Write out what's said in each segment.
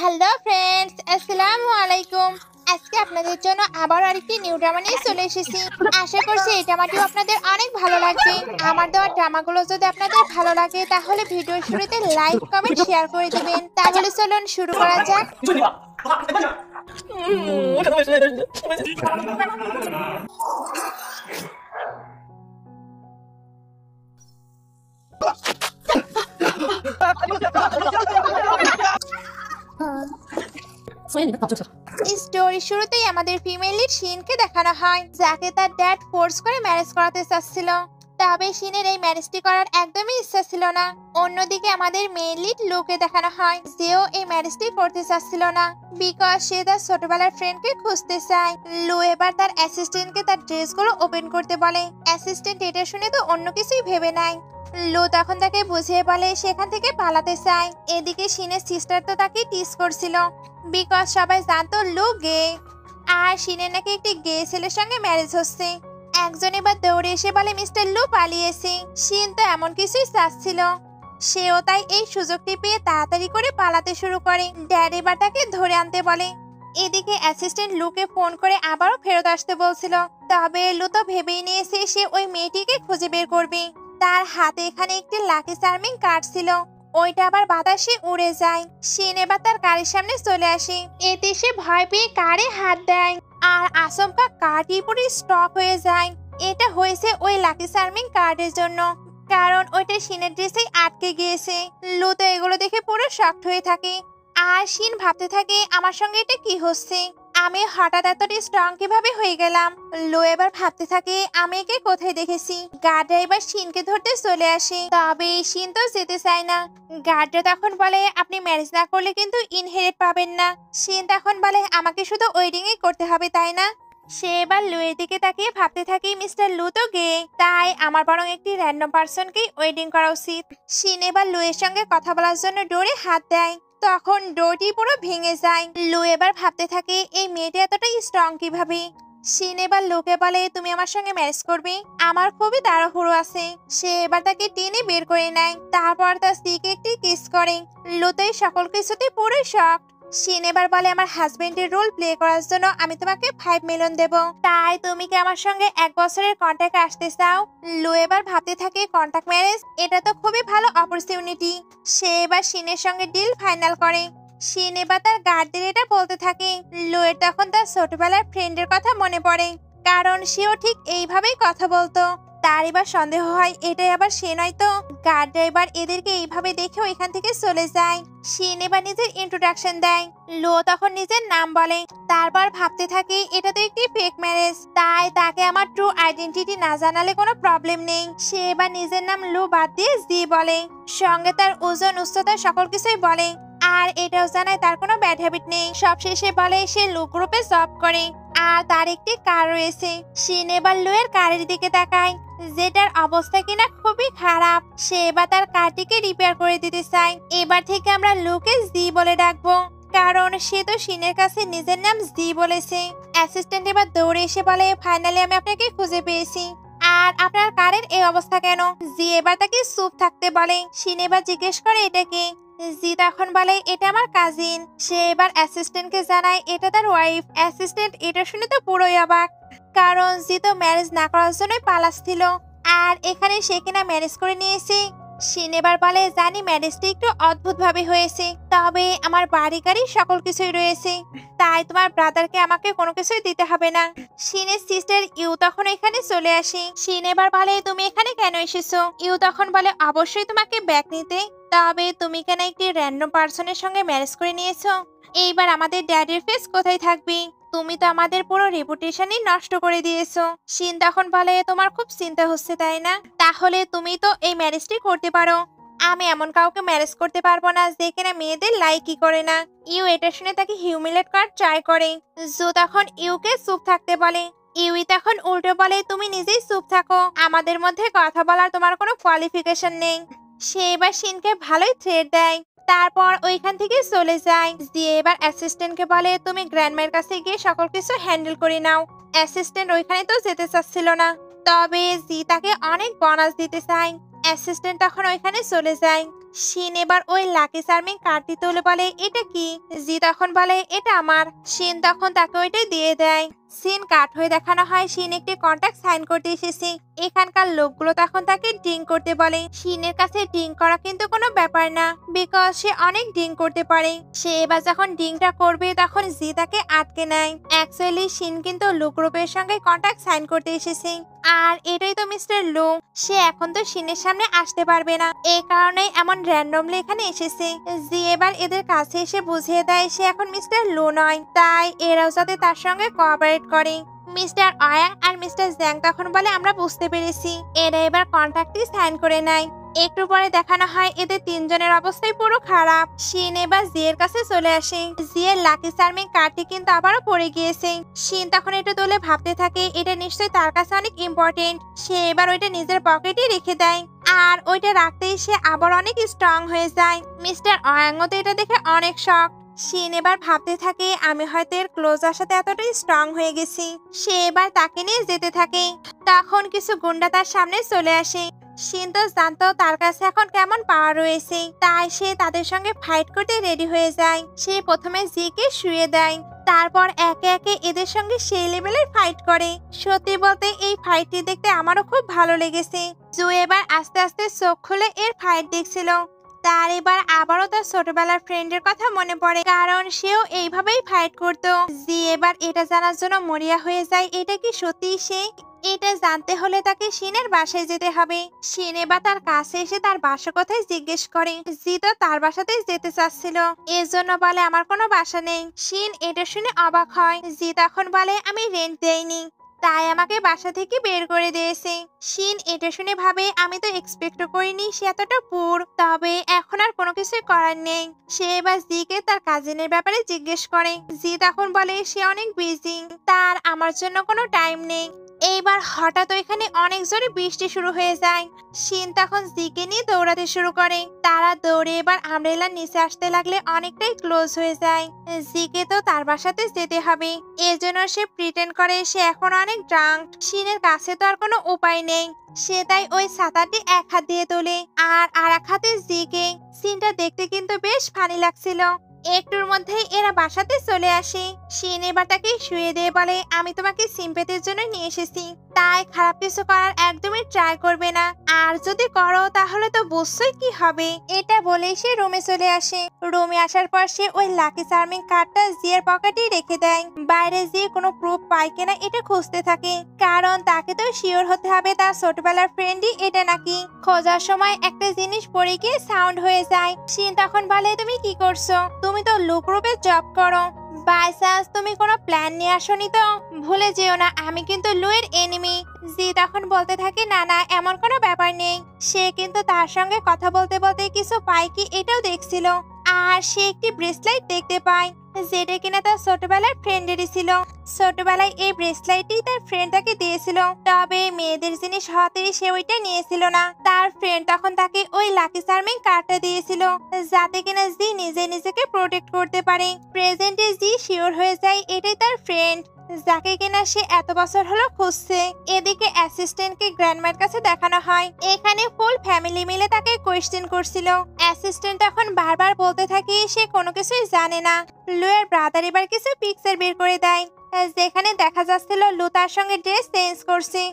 Hello friends, আসসালামু আলাইকুম। আজকে আপনাদের জন্য আবার আরেকটি নিউ ড্রামা নিয়ে চলে এসেছি। আশা করছি এই ড্রামাটিও আপনাদের অনেক ভালো লাগবে। আমার দেওয়া ড্রামাগুলো যদি আপনাদের ভালো লাগে তাহলে ভিডিওর শুরুতে লাইক, কমেন্ট, শেয়ার করে দিবেন। তাহলে চলুন শুরু করা যাক। স্টোরি শুরুতেই আমাদের ফিমেল লিড শিনকে দেখানো হয়, যাকে তার ড্যাড ফোর্স করে ম্যারেজ করাতে চাচ্ছিল। তবে শিনের এই ম্যারেজটি করার একদমই ইচ্ছা ছিল না। অন্যদিকে আমাদের মেয়ে লিড লুকে দেখানো হয়, যেও এই ম্যারেজটি করতে চাচ্ছিল না, বিকজ সে তার ছোটবেলার ফ্রেন্ডকে খুঁজতে চায়। লু এবার তার অ্যাসিস্ট্যান্টকে তার ড্রেসগুলো ওপেন করতে বলে। অ্যাসিস্ট্যান্ট এটা শুনে তো অন্য কিছুই ভেবে নেয়। লু তখন তাকে বুঝিয়ে বলে সেখান থেকে পালাতে চায়। এদিকে শিনের সিস্টার তো তাকে টিস করছিল, বিকজ সবাই জানতো লু গে, আর শিনের নাকি একটি গে ছেলের সঙ্গে ম্যারেজ হচ্ছে। একজন এবার দৌড়ে এসে বলে মিস্টার লু পালিয়েছে। শিন তো এমন কিছুই চাচ্ছিল, সেও তাই এই সুযোগটি পেয়ে তাড়াতাড়ি করে পালাতে শুরু করে। ড্যাড এবার তাকে ধরে আনতে বলে। এদিকে অ্যাসিস্ট্যান্ট লুকে ফোন করে আবারও ফেরত আসতে বলছিল, তবে লু তো ভেবেই নিয়েছে সে ওই মেয়েটিকে খুঁজে বের করবে। তার হাতে এখানে একটি লাকি চার্মিং কার্ড ছিল, ওইটা আবার বাতাসে উড়ে যায়। শিন এবার তার গাড়ির সামনে চলে আসে। এতে সে ভয় পেয়ে কারে হাত দেয়, আর আচমকা কার্ডই পুরো স্টপ হয়ে যায়। এটা হয়েছে ওই লাকি চার্মিং কার্ডের জন্য, কারণ ওইটা শিনের ড্রেসেই আটকে গিয়েছে। লু তো এগুলো দেখে পুরো শকড হয়ে থাকে, আর শিন ভাবতে থাকে আমার সঙ্গে এটা কি হচ্ছে, আমি হঠাৎ এতটা স্ট্রং কিভাবে হয়ে গেলাম। লো এবার ভাবতে থাকে আমি একে কোথায় দেখেছি। গার্ডরা এবার শিনকে ধরতে চলে আসে, তবে শিন তো যেতে চায় না। গার্ডরা তখন বলে আপনি ম্যারেজ না করলে কিন্তু ইনহেরিট পাবেন না। শিন তখন বলে আমাকে শুধু ওয়েডিং ই করতে হবে, তাই না? সে এবার লুয়ের দিকে তাকিয়ে ভাবতে থাকে মিস্টার লু তো গে, তাই আমার বরং একটি র্যান্ডম পার্সনকেই ওয়েডিং করা উচিত। শিন এবার লুয়ের সঙ্গে কথা বলার জন্য ডোরে হাত দেয়, তখন ডোরটি পুরো ভেঙে যায়। লু এবার ভাবতে থাকে এই মেয়েটা এতটা স্ট্রং কিভাবে। শিন এবার লুকে বলে তুমি আমার সঙ্গে ম্যারেজ করবে, আমার খুবই তাড়াহুড়ো আছে। সে এবার তাকে টেনে বের করে নেয়, তারপর তার স্ত্রীকে একটি কিস করে। লু তো এই সকল কিছুতে পুরো শক। শিন এবার বলে আমার হাজবেন্ডের রোল প্লে করার জন্য আমি তোমাকে 5 মিলিয়ন দেব, তাই তুমি কি আমার সঙ্গে 1 বছরের কন্ট্রাক্ট আসতে চাও? লু এবার ভাবতে থাকে কন্ট্রাক্ট ম্যারেজ, এটা তো খুবই ভালো অপরচুনিটি। সে এবার শিনের সঙ্গে ডিল ফাইনাল করে। শিন এবার তার গার্ডদের এটা বলতে থাকে। লুয়ের তখন তার ছোটবেলার ফ্রেন্ডের কথা মনে পড়ে, কারণ সেও ঠিক এইভাবেই কথা বলতো। তার এবার সন্দেহ হয় এটাই আবার সে নয় তো। গার্ড ড্রাইভার এদেরকে এইভাবে দেখে এখান থেকে চলে যায়। শিন এবার নিজের ইন্ট্রোডাকশন দেয়। লো তখন নিজের নাম বলে, তারপর ভাবতে থাকে এটা তো একটি ফেক ম্যারেজ, তাই তাকে আমার ট্রু আইডেন্টিটি না জানালে কোনো প্রবলেম নেই। সে এবার নিজের নাম লু বাদ দিয়ে জি বলে, সঙ্গে তার ওজন, উচ্চতা সকল কিছুই বলে, আর এটাও জানায় তার কোনো ব্যাড হ্যাবিট নেই। সবশেষে বলে সে লু গ্রুপে জব করে, আর তার একটি কার রয়েছে। শিন এবার লুয়ের কারের দিকে তাকায়, যেটার অবস্থা কিনা খুবই খারাপ। সে এবার তার কারটিকে রিপেয়ার করে দিতে চায়। এবার থেকে আমরা লুকে জি বলে ডাকবো, কারণ সে তো শিনের কাছে নিজের নাম জি বলেছে। অ্যাসিস্ট্যান্ট এবার দৌড়ে এসে বলে ফাইনালি আমি আপনাকে খুঁজে পেয়েছি, আর আপনার কারের এই অবস্থা কেন? জি এবার তাকে চুপ থাকতে বলে। শিন এবার জিজ্ঞেস করে এটা কে? জি তখন বলে এটা আমার কাজিন। সে এবার অ্যাসিস্ট্যান্টকে জানায় এটা তার ওয়াইফ। অ্যাসিস্ট্যান্ট এটা শুনে তো পুরোই অবাক, কারণ জি তো ম্যারেজ না করার জন্যই পালাচ্ছিল, আর এখানে সে কিনা ম্যারেজ করে নিয়েছে। শিন এবার বলে জানি ম্যারেজটা একটু অদ্ভুত ভাবে হয়েছে, তবে আমার বাড়ি গাড়ি সকল কিছুই রয়েছে, তাই তোমার ব্রাদারকে আমাকে কোনো কিছুই দিতে হবে না। শিনের সিস্টার ইউ তখন এখানে চলে আসে। শিন এবার বলে তুমি এখানে কেন এসেছো? ইউ তখন বলে অবশ্যই তোমাকে ব্যাক নিতে, তবে তুমি কেন একটি র্যান্ডম পার্সনের সঙ্গে ম্যারেজ করে নিয়েছো? এইবার আমাদের ড্যাডির ফেস কোথায় থাকবে? তুমি তো আমাদের পুরো রেপুটেশনই নষ্ট করে দিয়েছো। শিন তখন বলে তোমার খুব চিন্তা হচ্ছে তাই না? তাহলে তুমি তো এই ম্যারেজটি করতে পারো। আমি এমন কাউকে ম্যারেজ করতে পারবো না যে কিনা মেয়েদের লাইকই করে না। ইউ এটা শুনে তাকে হিউমিলেট করার ট্রাই করে। জো তখন ইউকে চুপ থাকতে বলে। ইউই তখন উল্টো বলে তুমি নিজেই চুপ থাকো, আমাদের মধ্যে কথা বলার তোমার কোনো কোয়ালিফিকেশন নেই। সে এবার শিনকে ভালোই থ্রেট দেয়, তারপর ওইখান থেকে চলে যায়। দিয়ে এবার অ্যাসিস্ট্যান্টকে বলে তুমি গ্র্যান্ডমায়ের কাছে গিয়ে সকল কিছু হ্যান্ডেল করে নাও। অ্যাসিস্ট্যান্ট ওইখানে তো যেতে চাচ্ছিল না, তবে জি তাকে অনেক বোনাস দিতে চায়। অ্যাসিস্ট্যান্ট তখন ওইখানে চলে যায়। শিন এবার ওই লাকি চার্মিং কার্ডটি তুলে বলে এটা কি। জি তখন বলে এটা আমার। শিন তখন তাকে ওইটাই দিয়ে দেয়। সিন কাট হয়ে দেখানো হয় শিন একটি কন্ট্যাক্ট সাইন করতে এসেছে। এখানকার লোকগুলো তখন তাকে ড্রিঙ্ক করতে বলে। শিনের কাছে ড্রিঙ্ক করা কিন্তু কোনো ব্যাপার না, বিকজ সে অনেক ড্রিঙ্ক করতে পারে। সে এবার যখন ড্রিঙ্কটা করবে তখন জি তাকে আটকে নেয়। অ্যাকচুয়ালি শিন কিন্তু লু গ্রুপের সঙ্গে কন্ট্যাক্ট সাইন করতে এসেছে, আর এটাই তো মিস্টার লু। সে এখন তো শিনের সামনে আসতে পারবে না, এই কারণেই এমন র্যান্ডমলি এখানে এসেছে। জি এবার এদের কাছে এসে বুঝিয়ে দেয় সে এখন মিস্টার লু নয়, তাই এরাও যাতে তার সঙ্গে কোঅপারেট করে। মিস্টার অয়াং আর মিস্টার জ্যাং তখন বলে আমরা বুঝতে পেরেছি। এরা এবার কন্ট্রাক্টটি সাইন করে নেয়। একটু পরে দেখানো হয় এদের তিনজনের অবস্থাই পুরো খারাপ। শিন এবার জিয়ের কাছে চলে আসে। জিয়ের লাকি চার্মিং কার্ডটি কিন্তু আবারও পড়ে গিয়েছে। শিন তখন এটা তুলে ভাবতে থাকে এটা নিশ্চয়ই তার কাছে অনেক ইম্পর্টেন্ট। সে এবার ওইটা নিজের পকেটে রেখে দেয়, আর ওইটা রাখতেই সে আবার অনেক স্ট্রং হয়ে যায়। মিস্টার অয়াংও তো এটা দেখে অনেক শক। শিন এবার ভাবতে থাকে আমি হয়তো এর ক্লোজার সাথে এতটাই স্ট্রং হয়ে গেছি। সে এবার তাকে নিয়ে যেতে থাকে। তখন কিছু গুন্ডা তার সামনে চলে আসে। শিন তো জানতো তার কাছে এখন কেমন পাওয়ার রয়েছে, তাই সে তাদের সঙ্গে ফাইট করতে রেডি হয়ে যায়। সে প্রথমে জিকে শুয়ে দেয়, তারপর একে একে এদের সঙ্গে সেই লেভেলের ফাইট করে। সত্যি বলতে এই ফাইটটি দেখতে আমারও খুব ভালো লেগেছে। জু এবার আস্তে আস্তে চোখ খুলে এর ফাইট দেখছিল। তার এবার আবারও তার ছোটবেলার ফ্রেন্ডের কথা মনে পড়ে, কারণ সেও এইভাবেই ফাইট করতো। জি এবার এটা জানার জন্য মরিয়া হয়ে যায় এটা কি সত্যি সে। এটা জানতে হলে তাকে শিনের বাসায় যেতে হবে। শিন এবার তার কাছে এসে তার বাসা কোথায় জিজ্ঞেস করে। জি তো তার বাসাতেই যেতে চাচ্ছিল, এর জন্য বলে আমার কোনো বাসা নেই। শিন এটা শুনে অবাক হয়। জি তখন বলে আমি রেন্ট দেইনি, তাই আমাকে বাসা থেকে বের করে দিয়েছে। শিন এটা শুনে ভাবে আমি তো এক্সপেক্ট করিনি সে এতটা পুর, তবে এখন আর কোনো কিছু করার নেই। সে এবার জিকে তার কাজিনের ব্যাপারে জিজ্ঞেস করে। জি তখন বলে সে অনেক বিজি, তার আমার জন্য কোনো টাইম নেই। এইবার হঠাৎ ওইখানে অনেক জোরে বৃষ্টি শুরু হয়ে যায়। শিন তখন জিকে নিয়ে দৌড়াতে শুরু করে। তারা দৌড়ে এবার আমব্রেলার নিচে আসতে লাগলে অনেকটাই ক্লোজ হয়ে যায়। জিকে তো তার বাসাতে যেতে হবে, এজন্য সে প্রিটেন্ড করে সে এখন অনেক ড্রাঙ্ক। শিনের কাছে তো আর কোনো উপায় নেই, সে তাই ওই ছাতাটি এক হাত দিয়ে তোলে আর এক হাতে জিকে। সিনটা দেখতে কিন্তু বেশ ফানি লাগছিল। একটুর মধ্যেই এরা বাসাতে চলে আসে। শিন এবার তাকে শুয়ে দিয়ে বলে আমি তোমাকে সিম্পেথির জন্য নিয়ে এসেছি, তাই খারাপ কিছু করার একদমই ট্রাই করবে না, আর যদি করো তাহলে তো বুঝছই কি হবে। এটা বলেই সে রুমে চলে আসে। রুমে আসার পর সে ওই লাকি চার্মিং কার্ডটা জিয়ের পকেটেই রেখে দেয়। বাইরে যে কোনো প্রুফ পায় কিনা এটা খুঁজতে থাকে, কারণ তাকে তো শিওর হতে হবে তার ছোটবেলার ফ্রেন্ডই এটা নাকি। খোঁজার সময় একটা জিনিস পড়ে গিয়ে সাউন্ড হয়ে যায়। শিন তখন বলে তুমি কি করছো, তুমি তো লু গ্রুপে জব করো, বাই চান্স তুমি কোনো প্ল্যান নিয়ে আসনি তো? ভুলে যেও না আমি কিন্তু লুয়ের এনিমি। জি তখন বলতে থাকে না না এমন কোনো ব্যাপার নেই। সে কিন্তু তার সঙ্গে কথা বলতে বলতে কিছু পায় কি এটাও দেখছিল, আর সে একটি ব্রেসলাইট দেখতে পায় যেটা কিনা তার ছোটবেলার ফ্রেন্ডেরই ছিল। ছোটবেলায় এই ব্রেসলাইটটি তার ফ্রেন্ড তাকে দিয়েছিল, তবে মেয়েদের জিনিস হতেই সে ওইটা নিয়েছিল না। তার ফ্রেন্ড তখন তাকে ওই লাকি চার্মিং কার্ডটা দিয়েছিল, যাতে কিনা জি নিজে নিজেকে প্রোটেক্ট করতে পারে। প্রেজেন্টে জি শিওর হয়ে যায় এটাই তার ফ্রেন্ড, যাকে কিনা সে এত বছর হলো খুঁজছে। এদিকে অ্যাসিস্ট্যান্টকে গ্র্যান্ডমার কাছে দেখানো হয়। এখানে ফুল ফ্যামিলি মিলে তাকে কোয়েশ্চেন করছিল। অ্যাসিস্ট্যান্ট তখন বারবার বলতে থাকে সে কোনো কিছুই জানে না। লুয়ের ব্রাদার এবার কিছু পিকচার বের করে দেয়, যেখানে দেখা যাচ্ছিল লু তার সঙ্গে ড্রেস চেঞ্জ করছে,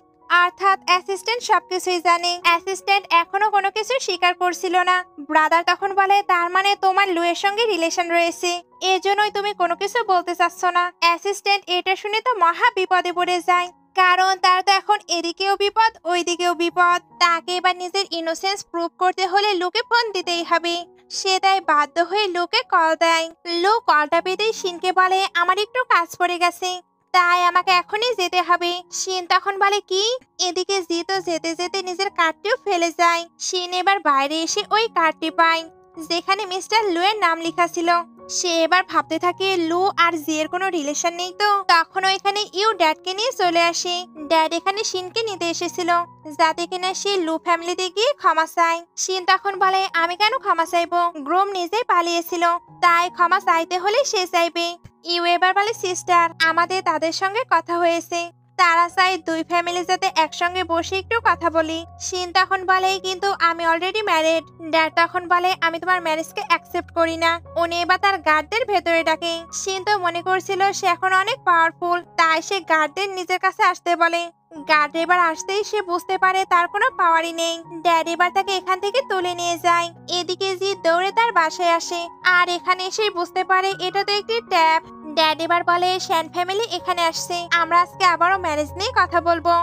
অর্থাৎ অ্যাসিস্ট্যান্ট সবকিছুই জানে। অ্যাসিস্ট্যান্ট এখনো কোনো কিছু স্বীকার করছিল না। ব্রাদার তখন বলে তার মানে তোমার লুয়ের সঙ্গে রিলেশন রয়েছে, এজন্যই তুমি কোনো কিছু বলতে চাচ্ছ না। অ্যাসিস্ট্যান্ট এটা শুনে তো মহা বিপদে পড়ে যায়, কারণ তার তো এখন এদিকেও বিপদ ওইদিকেও বিপদ। তাকে এবার নিজের ইনোসেন্স প্রুভ করতে হলে লুকে ফোন দিতেই হবে। সে তাই বাধ্য হয়ে লুকে কল দেয়। লু কলটা পেতেই শিনকে বলে আমার একটু কাজ পড়ে গেছে, তাই আমাকে এখনই যেতে হবে। শিন তখন বলে কি? এদিকে জি তো যেতে যেতে নিজের কার্ডটিও ফেলে যায়। শিন এবার বাইরে এসে ওই কার্ডটি পায় যেখানে মিস্টার লুয়ের নাম লেখা ছিল। সে এবার ভাবতে থাকে লু আর জি এর কোনো রিলেশন নেই তো। তখন ওইখানে ইউ ড্যাডকে নিয়ে চলে আসে। ড্যাড এখানে শিনকে নিতে এসেছিল, যাতে কিনা সে লু ফ্যামিলিতে গিয়ে ক্ষমা চায়। শিন তখন বলে আমি কেন ক্ষমা চাইবো, গ্রোম নিজেই পালিয়েছিল, তাই ক্ষমা চাইতে হলে সে চাইবে। ইউ এবার বলে সিস্টার আমাদের তাদের সঙ্গে কথা হয়েছে, তারা চাই দুই ফ্যামিলি যাতে একসঙ্গে বসে একটু কথা বলি। শিন তখন বলে কিন্তু আমি অলরেডি ম্যারিড। ড্যাড তখন বলে আমি তোমার ম্যারেজকে অ্যাকসেপ্ট করি না। উনি এবার তার গার্ডদের ভেতরে ডাকে। শিন তো মনে করছিল সে এখন অনেক পাওয়ারফুল, তাই সে গার্ডদের নিজের কাছে আসতে বলে। গার্ড এবার আসতেই সে বুঝতে পারে তার কোনো পাওয়ারই নেই। ড্যাড এবার তাকে এখান থেকে তুলে নিয়ে যায়। এদিকে জি দৌড়ে তার বাসায় আসে, আর এখানে এসে বুঝতে পারে এটা তো একটি ট্যাপ। ড্যাড এবার বলে শ্যান ফ্যামিলি এখানে আসছে, আমরা আজকে আবারও ম্যারেজ নিয়ে কথা বলবো।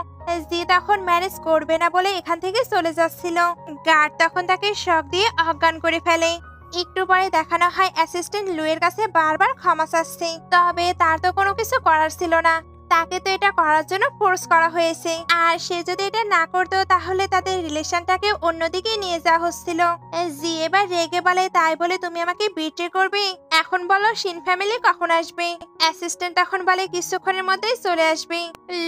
জি তখন ম্যারেজ করবে না বলে এখান থেকে চলে যাচ্ছিল। গার্ড তখন তাকে শক দিয়ে অজ্ঞান করে ফেলে। একটু পরে দেখানো হয় অ্যাসিস্ট্যান্ট লুয়ের কাছে বারবার ক্ষমা চাচ্ছে, তবে তার তো কোনো কিছু করার ছিল না। তাকে তো এটা করার জন্য ফোর্স করা হয়েছে, আর সে যদি এটা না করতো তাহলে তাদের রিলেশনটাকে অন্যদিকে নিয়ে যাওয়া হচ্ছিল। জি এবার রেগে বলে তাই বলে তুমি আমাকে বিট্রে করবে? এখন বলো শিন ফ্যামিলি কখন আসবে? অ্যাসিস্ট্যান্ট তখন বলে কিছুক্ষণের মধ্যেই চলে আসবে।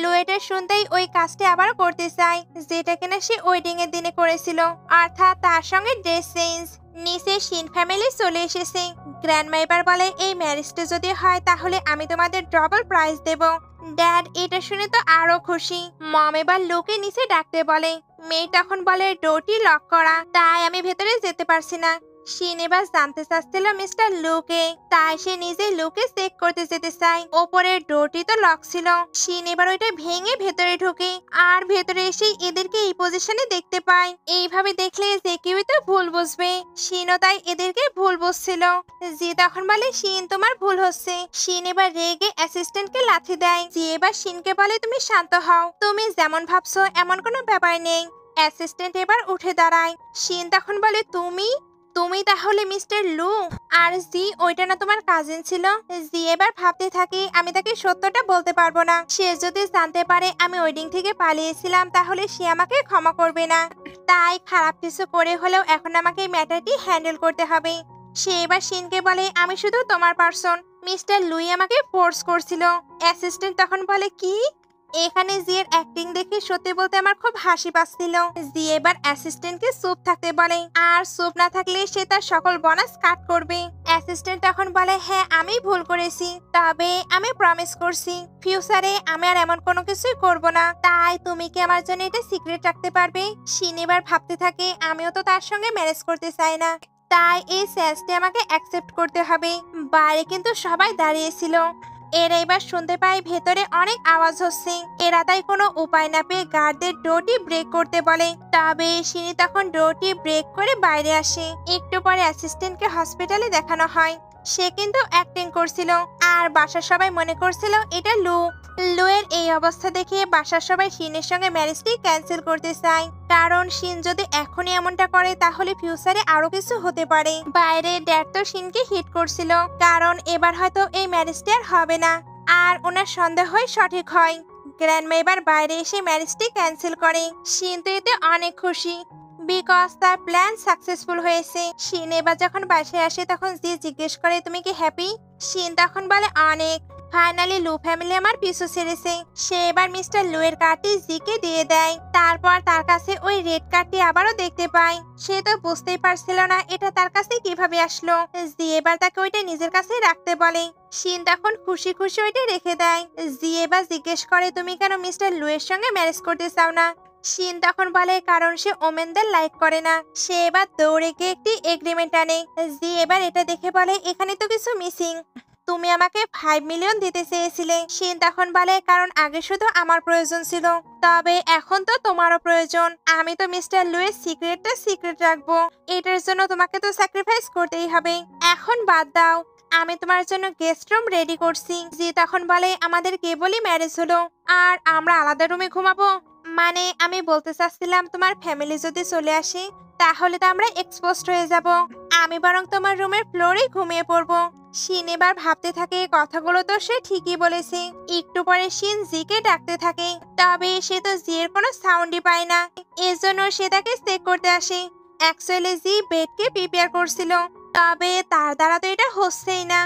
লুয়েটা শুনতেই ওই কাজটি আবার করতে চায়, যেটা কিনা সে ওয়েডিং এর দিনে করেছিল, অর্থাৎ তার সঙ্গে ড্রেস চেঞ্জ। নিচে শিন ফ্যামিলি চলে এসেছে। গ্র্যান্ডমা এবার বলে এই ম্যারেজটা যদি হয় তাহলে আমি তোমাদের ডবল প্রাইজ দেব। ড্যাড এটা শুনে তো আরো খুশি। মম এবার লুকে নিচে ডাকতে বলে। মেয়ে তখন বলে ডোরটি লক করা, তাই আমি ভেতরে যেতে পারছি না। শিন এবার জানতে চাচ্ছিল মিস্টার লুকে, তাই সে নিজে লুকে চেক করতে যেতে চায়। ওপরের ডোরটি তো লক ছিল। শিন এবার ওইটা ভেঙে ভেতরে ঢুকে, আর ভেতরে এসে এদেরকে এই পজিশনে দেখতে পায়। এইভাবে দেখলে যে কেউই তো ভুল বুঝবে। শিনও তাই এদেরকে ভুল বুঝছিল। জি তখন বলে শিন তোমার ভুল হচ্ছে। শিন এবার রেগে অ্যাসিস্ট্যান্টকে লাথি দেয়। জি এবার শিনকে বলে তুমি শান্ত হও, তুমি যেমন ভাবছো এমন কোনো ব্যাপার নেই। অ্যাসিস্ট্যান্ট এবার উঠে দাঁড়ায়। শিন তখন বলে তুমি তুমি তাহলে মিস্টার লু? আর জি ওইটা না তোমার কাজিন ছিল? জি এবার ভাবতে থাকি আমি তাকে সত্যটা বলতে পারবো না। সে যদি জানতে পারে আমি ওয়েডিং থেকে পালিয়েছিলাম তাহলে সে আমাকে ক্ষমা করবে না। তাই খারাপ কিছু করে হলেও এখন আমাকে এই ম্যাটারটি হ্যান্ডেল করতে হবে। সে এবার শিনকে বলে আমি শুধু তোমার পার্সন, মিস্টার লুই আমাকে ফোর্স করছিল। অ্যাসিস্ট্যান্ট তখন বলে কি? এখানে জিয়ের অ্যাক্টিং দেখে সত্যি বলতে আমার খুব হাসি পাচ্ছিল। জি এবার অ্যাসিস্ট্যান্টকে চুপ থাকতে বলে, আর চুপ না থাকলে সে তার সকল বোনাস কাট করবে। অ্যাসিস্ট্যান্ট তখন বলে হ্যাঁ আমি ভুল করেছি, তবে আমি প্রমিস করছি ফিউচারে আমি আর এমন কোনো কিছুই করব না। তাই তুমি কি আমার জন্য এটা সিক্রেট রাখতে পারবে? শিন এবার ভাবতে থাকে আমিও তো তার সঙ্গে ম্যারেজ করতে চাই না, তাই এই চ্যালেঞ্জটি আমাকে অ্যাকসেপ্ট করতে হবে। বাইরে কিন্তু সবাই দাঁড়িয়েছিল। এরা এবার শুনতে পায় ভেতরে অনেক আওয়াজ হচ্ছে। এরা তাই কোনো উপায় না পেয়ে গার্ডদের ডোরটি ব্রেক করতে বলে। তবে শিনি তখন ডোরটি ব্রেক করে বাইরে আসে। একটু পরে অ্যাসিস্ট্যান্টকে হসপিটালে দেখানো হয়। সে কিন্তু অ্যাক্টিং করছিল, আর বাসার সবাই মনে করছিল এটা লু। লুয়ের এই অবস্থা দেখে বাসার সবাই শিনের সঙ্গে ম্যারেজটি ক্যান্সেল করতে চায়, কারণ শিন যদি এখনই এমনটা করে তাহলে ফিউচারে আরো কিছু হতে পারে। বাইরে ড্যাড তো শিনকে হিট করছিল, কারণ এবার হয়তো এই ম্যারেজটি আর হবে না, আর ওনার সন্দেহই সঠিক হয়। গ্র্যান্ডমা এবার বাইরে এসে ম্যারেজটি ক্যান্সেল করে। শিন তো এতে অনেক খুশি, বিকজ তার প্ল্যান সাকসেসফুল হয়েছে। শিন এবার যখন বাসায় আসে তখন জি জিজ্ঞেস করে তুমি কি হ্যাপি? শিন তখন বলে অনেক। ফাইনালি লু ফ্যামিলি আমার পিছু ছেড়েছে। সে এবার মিস্টার লু এর কার্ডটি জিকে দিয়ে দেয়। তারপর তার কাছে ওই রেড কার্ডটি আবারও দেখতে পায়। সে তো বুঝতেই পারছিল না এটা তার কাছে কিভাবে আসলো। জি এবার তাকে ওইটা নিজের কাছে রাখতে বলে। শিন তখন খুশি খুশি ওইটা রেখে দেয়। জি এবার জিজ্ঞেস করে তুমি কেন মিস্টার লু এর সঙ্গে ম্যারেজ করতে চাও না? শিন তখন বলে কারণ সে ওমেনদের লাইক করে না। সে এবার দৌড়ে গিয়ে একটি এগ্রিমেন্ট আনে। জি এবার এটা দেখে বলে এখানে তো কিছু মিসিং, তুমি আমাকে 5 মিলিয়ন দিতে চেয়েছিলে। শিন তখন বলে কারণ আগে শুধু আমার প্রয়োজন ছিল, তবে এখন তো তোমারও প্রয়োজন। আমি তো মিস্টার লুয়ের সিক্রেটটা সিক্রেট রাখবো, এটার জন্য তোমাকে তো স্যাক্রিফাইস করতেই হবে। এখন বাদ দাও, আমি তোমার জন্য গেস্ট রুম রেডি করছি। জি তখন বলে আমাদের কেবলই ম্যারেজ হলো, আর আমরা আলাদা রুমে ঘুমাবো? মানে আমি বলতে চাচ্ছিলাম তোমার ফ্যামিলি যদি চলে আসে তাহলে তো আমরা এক্সপোজড হয়ে যাব। আমি বরং তোমার রুমের ফ্লোরে ঘুমিয়ে পড়বো। শিন এবার ভাবতে থাকে কথাগুলো তো সে ঠিকই বলেছে। একটু পরে শিন জিকে ডাকতে থাকে, তবে সে তো জি এর কোনো সাউন্ডই পায় না। এজন্য সে তাকে চেক করতে আসে। অ্যাকচুয়ালি জি বেডকে প্রিপেয়ার করছিল, তবে তার দ্বারা তো এটা হচ্ছেই না।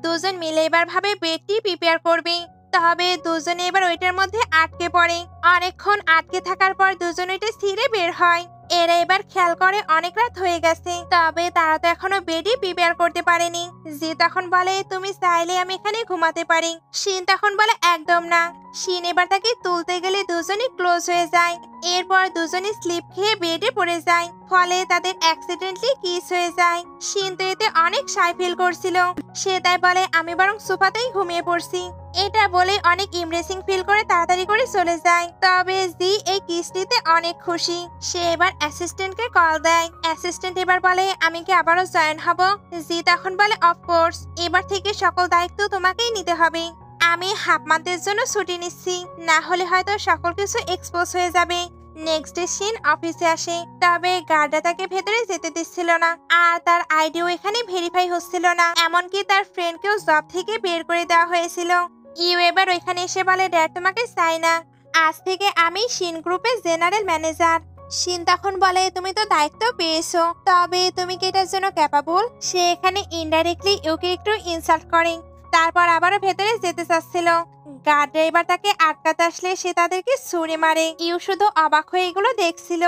দুজন মিলে এবার ভাবে বেডটি প্রিপেয়ার করবে, তবে দুজনে এবার ওইটার মধ্যে আটকে পড়ে। অনেকক্ষণ আটকে থাকার পর দুজন ওইটা ছিঁড়ে বের হয়। এরা এবার খেয়াল করে অনেক রাত হয়ে গেছে, তবে তারা তো এখনো বেডই প্রিপেয়ার করতে পারেনি। জি তখন বলে তুমি চাইলে আমি এখানে ঘুমাতে পারি। শিন তখন বলে একদম না। শিন এবার তাকে তুলতে গেলে দুজনই ক্লোজ হয়ে যায়। এরপর দুজনই স্লিপ খেয়ে বেডে পড়ে যায়, ফলে তাদের অ্যাক্সিডেন্টলি কিস হয়ে যায়। শিন তো এতে অনেক শাই ফিল করছিল, সে তাই বলে আমি বরং সোফাতেই ঘুমিয়ে পড়ছি। এটা বলে অনেক ইমপ্রেসিং ফিল করে তাড়াতাড়ি করে চলে যায়। তবে জি এই কিসটিতে অনেক খুশি। সে এবার অ্যাসিস্ট্যান্টকে কল দেয়। অ্যাসিস্ট্যান্ট এবার বলে আমি কি আবারও জয়েন হব? জি তখন বলে অফকোর্স, এবার থেকে সকল দায়িত্ব তোমাকেই নিতে হবে। আমি হাফ মান্থের জন্য ছুটি নিচ্ছি, না হলে হয়তো সকল কিছু এক্সপোজ হয়ে যাবে। নেক্সট ডে শিন অফিসে আসে, তবে গার্ডরা তাকে ভেতরে যেতে দিচ্ছিল না, আর তার আইডিও এখানে ভেরিফাই হচ্ছিল না। এমনকি তার ফ্রেন্ডকেও জব থেকে বের করে দেওয়া হয়েছিল। ইউ এবার ওইখানে এসে বলে ড্যাড তোমাকে চাই না, আজ থেকে আমি শিন গ্রুপের জেনারেল ম্যানেজার। শিন তখন বলে তুমি তো দায়িত্ব পেয়েছো, তবে তুমি কি এটার জন্য ক্যাপাবল? সে এখানে ইনডাইরেক্টলি ইউকে একটু ইনসাল্ট করে, তারপর আবারও ভেতরে যেতে চাচ্ছিল। গার্ড ড্রাইভার তাকে আটকাতে আসলে সে তাদেরকে ছুঁড়ে মারে। ইউ শুধু অবাক হয়ে এগুলো দেখছিল।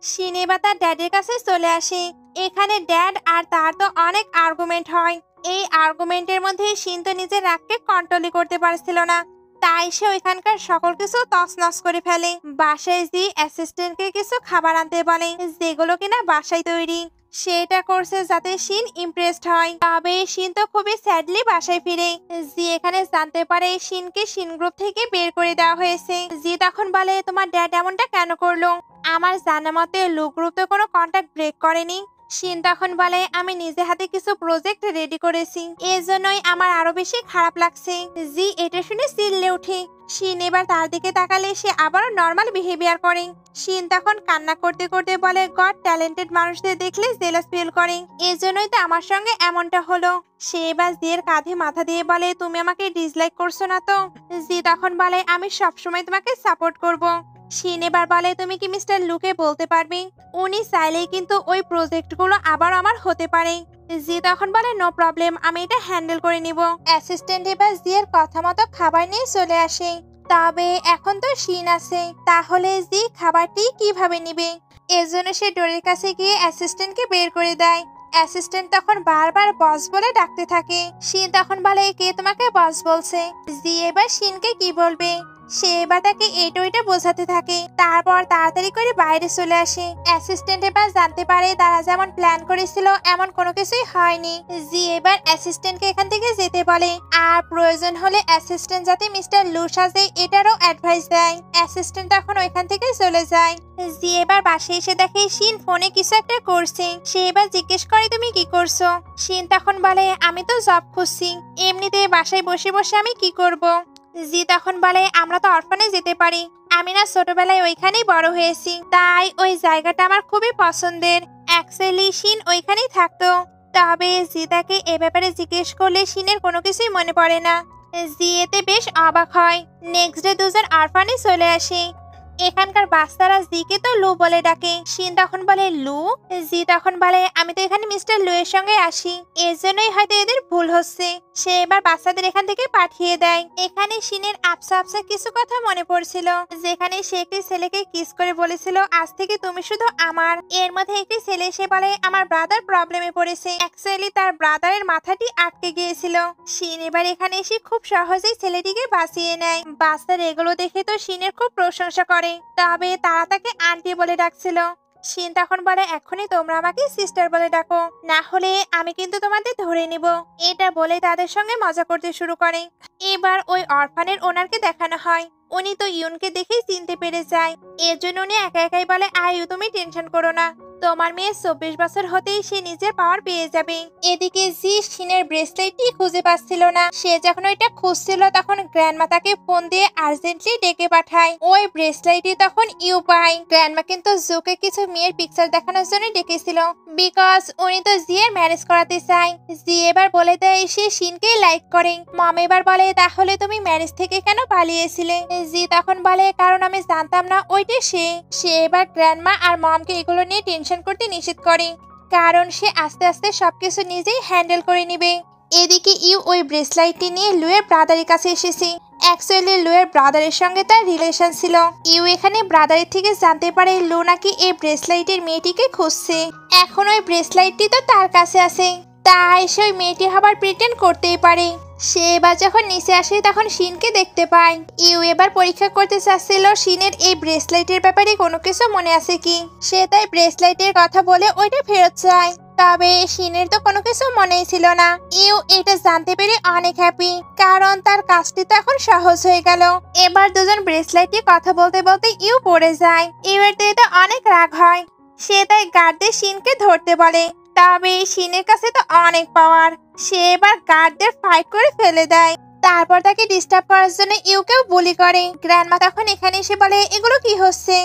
শিন এবার তার ড্যাডের কাছে চলে আসে। এখানে ড্যাড আর তার তো অনেক আর্গুমেন্ট হয়। এই আর্গুমেন্টের মধ্যে শিন তো নিজের রাগকে কন্ট্রোলই করতে পারছিল না, তাই সে ওইখানকার সকল কিছু তছনছ করে ফেলে। বাসায় জি অ্যাসিস্ট্যান্টকে কিছু খাবার আনতে বলে, যেগুলো কিনা বাসায় তৈরি। সেটা করছে যাতে শিন ইমপ্রেসড হয়। তবে শিন তো খুবই স্যাডলি বাসায় ফিরে। জি এখানে জানতে পারে শিনকে শিন গ্রুপ থেকে বের করে দেওয়া হয়েছে। জি তখন বলে তোমার ড্যাড এমনটা কেন করলো? আমার জানা মতে লু গ্রুপ তো কোনো কন্ট্যাক্ট ব্রেক করেনি। শিন তখন বলে আমি নিজে হাতে কিছু প্রজেক্ট রেডি করেছি, এর জন্যই আমার আরো বেশি খারাপ লাগছে। জি এটা শুনে চিল্লে উঠে। শিন এবার তার দিকে তাকালে সে আবারও নর্মাল বিহেভিয়ার করে। শিন তখন কান্না করতে করতে বলে গড ট্যালেন্টেড মানুষদের দেখলে জেলাস ফিল করে, এজন্যই তো আমার সঙ্গে এমনটা হলো। সে এবার জির কাঁধে মাথা দিয়ে বলে তুমি আমাকে ডিসলাইক করছো না তো? জি তখন বলে আমি সবসময় তোমাকে সাপোর্ট করব। শিন এবার বলে তুমি কি মিস্টার লুকে বলতে পারবে? উনি চাইলেই কিন্তু ওই প্রজেক্টগুলো আবার আমার হতে পারে। জি তখন বলে নো প্রবলেম, আমি এটা হ্যান্ডেল করে নিব। অ্যাসিস্ট্যান্ট এবার জির কথা মতো খাবার নিয়ে চলে আসে। তবে এখন তো শিন আছে, তাহলে জি খাবারটি কিভাবে নিবে? এজন্য সে ডোরের কাছে গিয়ে অ্যাসিস্ট্যান্টকে বের করে দেয়। অ্যাসিস্ট্যান্ট তখন বারবার বস বলে ডাকতে থাকে। শিন তখন বলে কে তোমাকে বস বলছে? জি এবার শিনকে কি বলবে? সে এবার তাকে এটা ওইটা বোঝাতে থাকে, তারপর তাড়াতাড়ি করে বাইরে চলে আসে। অ্যাসিস্ট্যান্ট এবার জানতে পারে তারা যেমন প্ল্যান করেছিল এমন কোনো কিছুই হয়নি। জি এবার অ্যাসিস্ট্যান্টকে এখান থেকে যেতে বলে, আর প্রয়োজন হলে অ্যাসিস্ট্যান্ট যাতে মিস্টার লু সাজে এটারও অ্যাডভাইস দেয়। অ্যাসিস্ট্যান্ট তখন ওইখান থেকে চলে যায়। জি এবার বাসে এসে দেখে শিন ফোনে কিছু একটা করছে। সে এবার জিজ্ঞেস করে তুমি কি করছো? শিন তখন বলে আমি তো জব খুঁজছি, এমনিতে বাসায় বসে বসে আমি কি করব? জি তখন বলে আমরা তো অরফানে যেতে পারি, আমি না ছোটবেলায় ওইখানেই বড় হয়েছি, তাই ওই জায়গাটা আমার খুবই পছন্দের। অ্যাকচুয়ালি শিন ওইখানেই থাকতো। তবে জি তাকে এ ব্যাপারে জিজ্ঞেস করলে শিনের কোনো কিছুই মনে পড়ে না। জি এতে বেশ অবাক হয়। নেক্সট ডে দুজন অরফানে চলে আসে। এখানকার বাচ্চারা জিকে তো লু বলে ডাকে। শিন তখন বলে লু? জি তখন বলে আমি তো এখানে মিস্টার লু এর সঙ্গে আসি, এর জন্যই হয়তো এদের ভুল হচ্ছে। সে এবার বাচ্চাদের এখান থেকে পাঠিয়ে দেয়। এখানে শিনের আবসা আবসা কিছু কথা মনে পড়ছিল, যেখানে সে একটি ছেলেকে কিস করে বলেছিল আজ থেকে তুমি শুধু আমার। এর মধ্যে একটি ছেলে এসে বলে আমার ব্রাদার প্রবলেমে পড়েছে। অ্যাকচুয়ালি তার ব্রাদারের মাথাটি আটকে গিয়েছিল। শিন এবার এখানে এসে খুব সহজেই ছেলেটিকে বাঁচিয়ে নেয়। বাচ্চার এগুলো দেখে তো শিনের খুব প্রশংসা করে, তবে তারা তাকে আন্টি বলে ডাকছিল। শিন তখন বলে এখনই তোমরা আমাকে সিস্টার বলে ডাকো, না হলে আমি কিন্তু তোমাদের ধরে নিব। এটা বলে তাদের সঙ্গে মজা করতে শুরু করে। এবার ওই অরফানের ওনারকে দেখানো হয়। উনি তো ইউনকে দেখেই চিনতে পেরে যায়। এর জন্য উনি একা একাই বলে আয়ু তুমি টেনশন করো না, তোমার মেয়ে 24 বছর হতেই সে নিজের পাওয়ার পেয়ে যাবে। এদিকে জি শিনের ব্রেসলেটটি খুঁজে পাচ্ছিল না। সে যখন ওইটা খুঁজছিল তখন গ্র্যান্ডমা তাকে ফোন দিয়ে আর্জেন্টলি ডেকে পাঠায়। ওই ব্রেসলেটটি তখন ইউ পায়। গ্র্যান্ডমা কিন্তু জুকে কিছু মেয়ের পিকচার দেখানোর জন্য ডেকেছিল, বিকজ উনি তো জি এর ম্যারেজ করাতে চায়। জি এবার বলে দেয় সে শিনকে লাইক করে। মম এবার বলে তাহলে তুমি ম্যারেজ থেকে কেন পালিয়েছিলে? জি তখন বলে কারণ আমি জানতাম না ওইটা সে এবার গ্র্যান্ডমা আর মমকে এগুলো নিয়ে টেনশন করতে নিষেধ করে, কারণ সে আস্তে আস্তে সবকিছু নিজেই হ্যান্ডেল করে নিবে। এদিকে ইউ ওই ব্রেসলাইটটি নিয়ে লুয়ের ব্রাদারের কাছে এসেছে। অ্যাকচুয়ালি লুয়ের ব্রাদারের সঙ্গে তার রিলেশন ছিল। ইউ এখানে ব্রাদারের থেকে জানতে পারে লু নাকি এই ব্রেসলাইটের মেয়েটিকে খুঁজছে। এখন ওই ব্রেসলাইটটি তো তার কাছে আছে, তাই সে ওই মেয়েটি হবার প্রিটেন্ড করতেই পারে। সে এবার যখন নিচে আসে তখন শিনকে দেখতে পায়। ইউ এবার পরীক্ষা করতে চাচ্ছিল শিনের এই ব্রেসলাইটের ব্যাপারে কোনো কিছু মনে আছে কি। সে তাই ব্রেসলাইটের কথা বলে ওইটা ফেরত চায়, তবে শিনের তো কোনো কিছু মনেই ছিল না। ইউ এটা জানতে পেরে অনেক হ্যাপি, কারণ তার কাজটি তো এখন সহজ হয়ে গেল। এবার দুজন ব্রেসলাইটে কথা বলতে বলতে ইউ পড়ে যায়। ইউ এর তো অনেক রাগ হয়। সে তাই গার্ডদের শিনকে ধরতে বলে, তবে শিনের কাছে তো অনেক পাওয়ার। সে এবার গার্ডদের ফাইট করে ফেলে দেয়। তারপর তাকে ডিস্টার্ব করার জন্য ইউকেও বুলি করে। গ্র্যান্ডমা তখন এখানে এসে বলে এগুলো কি হচ্ছে।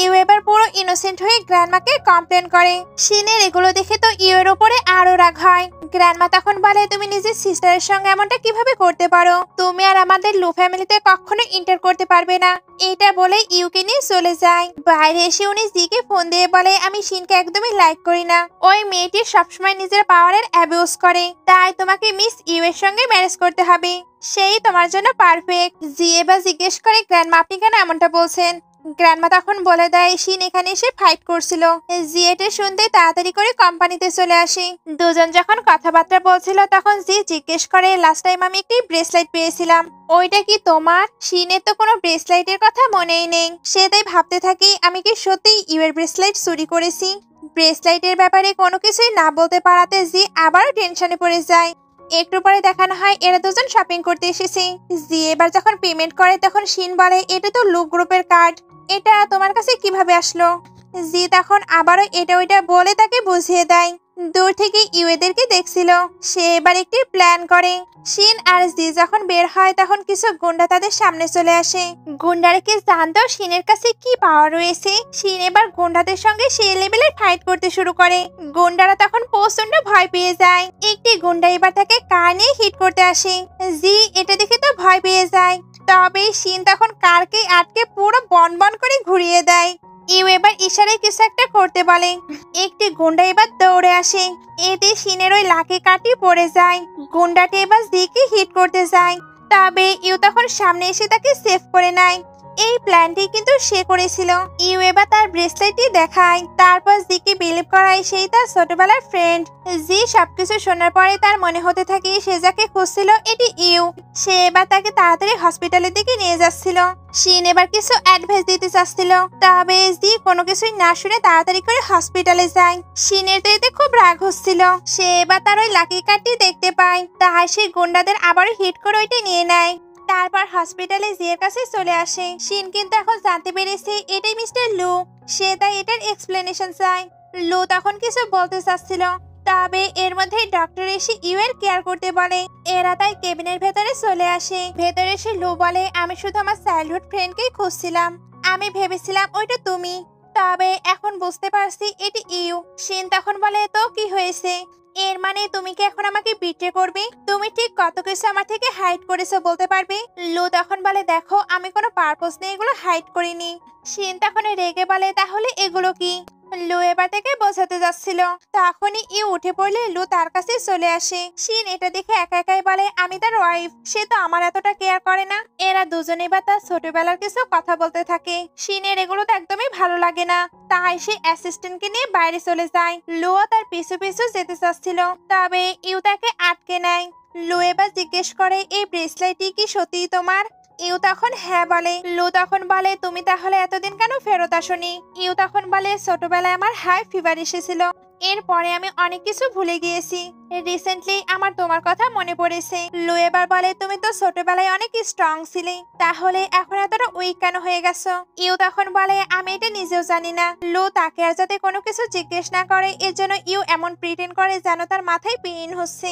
ইউ এবার পুরো ইনোসেন্ট হয়ে গ্র্যান্ডমাকে কমপ্লেন করে। শিনের এগুলো দেখে তো ইউ এর উপরে আরো রাগ হয়। গ্র্যান্ডমা তখন বলে তুমি নিজের সিস্টারের সঙ্গে এমনটা কিভাবে করতে পারো? তুমি আর আমাদের লু ফ্যামিলিতে কখনো ইন্টার করতে পারবে না। এটা বলে ইউকে নিয়ে চলে যায়। বাইরে এসে উনি জিকে ফোন দিয়ে বলে আমি শিনকে একদমই লাইক করি না। ওই মেয়েটি সবসময় নিজের পাওয়ারের অ্যাবিউজ করে, তাই তোমাকে মিস ইউ এর সঙ্গে ম্যারেজ করতে হবে, সেই তোমার জন্য পারফেক্ট। জি এবার জিজ্ঞেস করে গ্র্যান্ডমা আপনি কেন এমনটা বলছেন? গ্র্যান্ডমা তখন বলে দেয় শিন এখানে এসে ফাইট করছিল। জি এটা শুনতে তাড়াতাড়ি করে কোম্পানিতে চলে আসে। দুজন যখন কথাবার্তা বলছিল তখন জি জিজ্ঞেস করে লাস্ট টাইম আমি একটি ব্রেসলাইট পেয়েছিলাম, ওইটা কি তোমার? শিনের তো কোনো ব্রেসলাইটের কথা মনেই নেই। সে তাই ভাবতে থাকি আমি কি সত্যি ইউ এর ব্রেসলাইট চুরি করেছি। ব্রেসলাইটের ব্যাপারে কোনো কিছুই না বলতে পারাতে জি আবারও টেনশনে পড়ে যায়। একটু পরে দেখানো হয় এরা দুজন শপিং করতে এসেছে। জি এবার যখন পেমেন্ট করে তখন শিন বলে এটা তো লুক গ্রুপের কার্ড, এটা তোমার কাছে কিভাবে আসলো? জি তখন আবারও এটা ওইটা বলে তাকে বুঝিয়ে দেয়। দূর থেকে ইউ এদেরকে দেখছিল। সে এবার একটি প্ল্যান করে। শিন আর জি যখন বের হয় তখন কিছু গুন্ডা তাদের সামনে চলে আসে। গুন্ডারা কি জানতো শিনের কাছে কি পাওয়ার রয়েছে? শিন এবার গুন্ডাদের সঙ্গে সেই লেভেলে ফাইট করতে শুরু করে। গুন্ডারা তখন প্রচন্ড ভয় পেয়ে যায়। একটি গুন্ডা এবার তাকে কানে হিট করতে আসে। জি এটা দেখে তো ভয় পেয়ে যায়, তবে শিন তখন কারকে আটকে পুরো বন বন করে ঘুরিয়ে দেয়। ইউ এবার ইশারায় কিছু একটা করতে বলে। একটি গুন্ডা এবার দৌড়ে আসে। এতে শিনের ওই লাকি কাটি পড়ে যায়। গুন্ডাটি এবার জিকে হিট করতে যায়, তবে ইউ তখন সামনে এসে তাকে সেভ করে নেয়। এই প্ল্যানটি কিন্তু সে করেছিল। ইউ এবার তার ব্রেসলেটটি দেখায়, তারপর জিকে বিলিভ করায় সেই তার ছোটবেলার ফ্রেন্ড। জি সবকিছু শোনার পরে তার মনে হতে থাকে সে যাকে খুঁজছিল এটি ইউ। সে এবার তাকে তাড়াতাড়ি হসপিটালের দিকে নিয়ে যাচ্ছিল। শিন এবার কিছু অ্যাডভাইস দিতে চাচ্ছিল, তবে জি কোনো কিছুই না শুনে তাড়াতাড়ি করে হসপিটালে যায়। শিনের তো এতে খুব রাগ হচ্ছিল। সে এবার তার ওই লাকি কার্ডটি দেখতে পায়, তাই সে গুন্ডাদের আবারও হিট করে ওইটা নিয়ে নেয়। তারপর হসপিটালে জিয়ের কাছে চলে আসে। শিন কিন্তু এখন জানতে পেরেছে এটাই মিস্টার লু। সে তাই এটার এক্সপ্লেনেশন চায়। লু তখন কিছু বলতে চাচ্ছিল, তবে এর মধ্যে ডক্টর এসে ইউ এর কেয়ার করতে বলে। এরা তাই কেবিনের ভেতরে চলে আসে। ভেতরে এসে লু বলে আমি শুধু আমার চাইল্ডহুড ফ্রেন্ডকেই খুঁজছিলাম, আমি ভেবেছিলাম ওইটা তুমি, তবে এখন বুঝতে পারছি এটি ইউ। শিন তখন বলে তো কি হয়েছে? এর মানে তুমি কি এখন আমাকে বিট্রে করবে? তুমি ঠিক কত কিছু আমার থেকে হাইড করেছো বলতে পারবে? লু তখন বলে দেখো আমি কোনো পারপোজ নিয়ে এগুলো হাইড করিনি। শিন তখন রেগে বলে তাহলে এগুলো কি? লু এবার থেকে বোঝাতে যাচ্ছিল, তখনই ইউ উঠে পড়লে লু তার কাছে চলে আসে। শিন এটা দেখে একা একাই বলে আমি তার ওয়াইফ, সে তো আমার এতটা কেয়ার করে না। এরা দুজনে বা তার ছোটবেলার কিছু কথা বলতে থাকে। শিনের এগুলো তো একদমই ভালো লাগে না, তাই সে অ্যাসিস্ট্যান্টকে নিয়ে বাইরে চলে যায়। লুও তার পিছু পিছু যেতে চাচ্ছিল, তবে ইউ তাকে আটকে নেয়। লু এবার জিজ্ঞেস করে এই ব্রেসলেটটি কি সত্যিই তোমার? ইউ তখন হ্যাঁ বলে। লু তখন বলে তুমি তাহলে এতদিন কেন ফেরত আসনি? ইউ তখন বলে ছোটবেলায় আমার হাই ফিভার এসেছিল, এরপরে আমি অনেক কিছু ভুলে গিয়েছি। রিসেন্টলি আমার তোমার কথা মনে পড়েছে। লু এবার বলে তুমি তো ছোটবেলায় অনেক স্ট্রং ছিলে, তাহলে এখন এতটা উইক কেন হয়ে গেছো? ইউ তখন বলে আমি এটা নিজেও জানি না। লু তাকে আর যাতে কোনো কিছু জিজ্ঞেস না করে এর জন্য ইউ এমন প্রিটেন্ড করে যেন তার মাথায় পেইন হচ্ছে।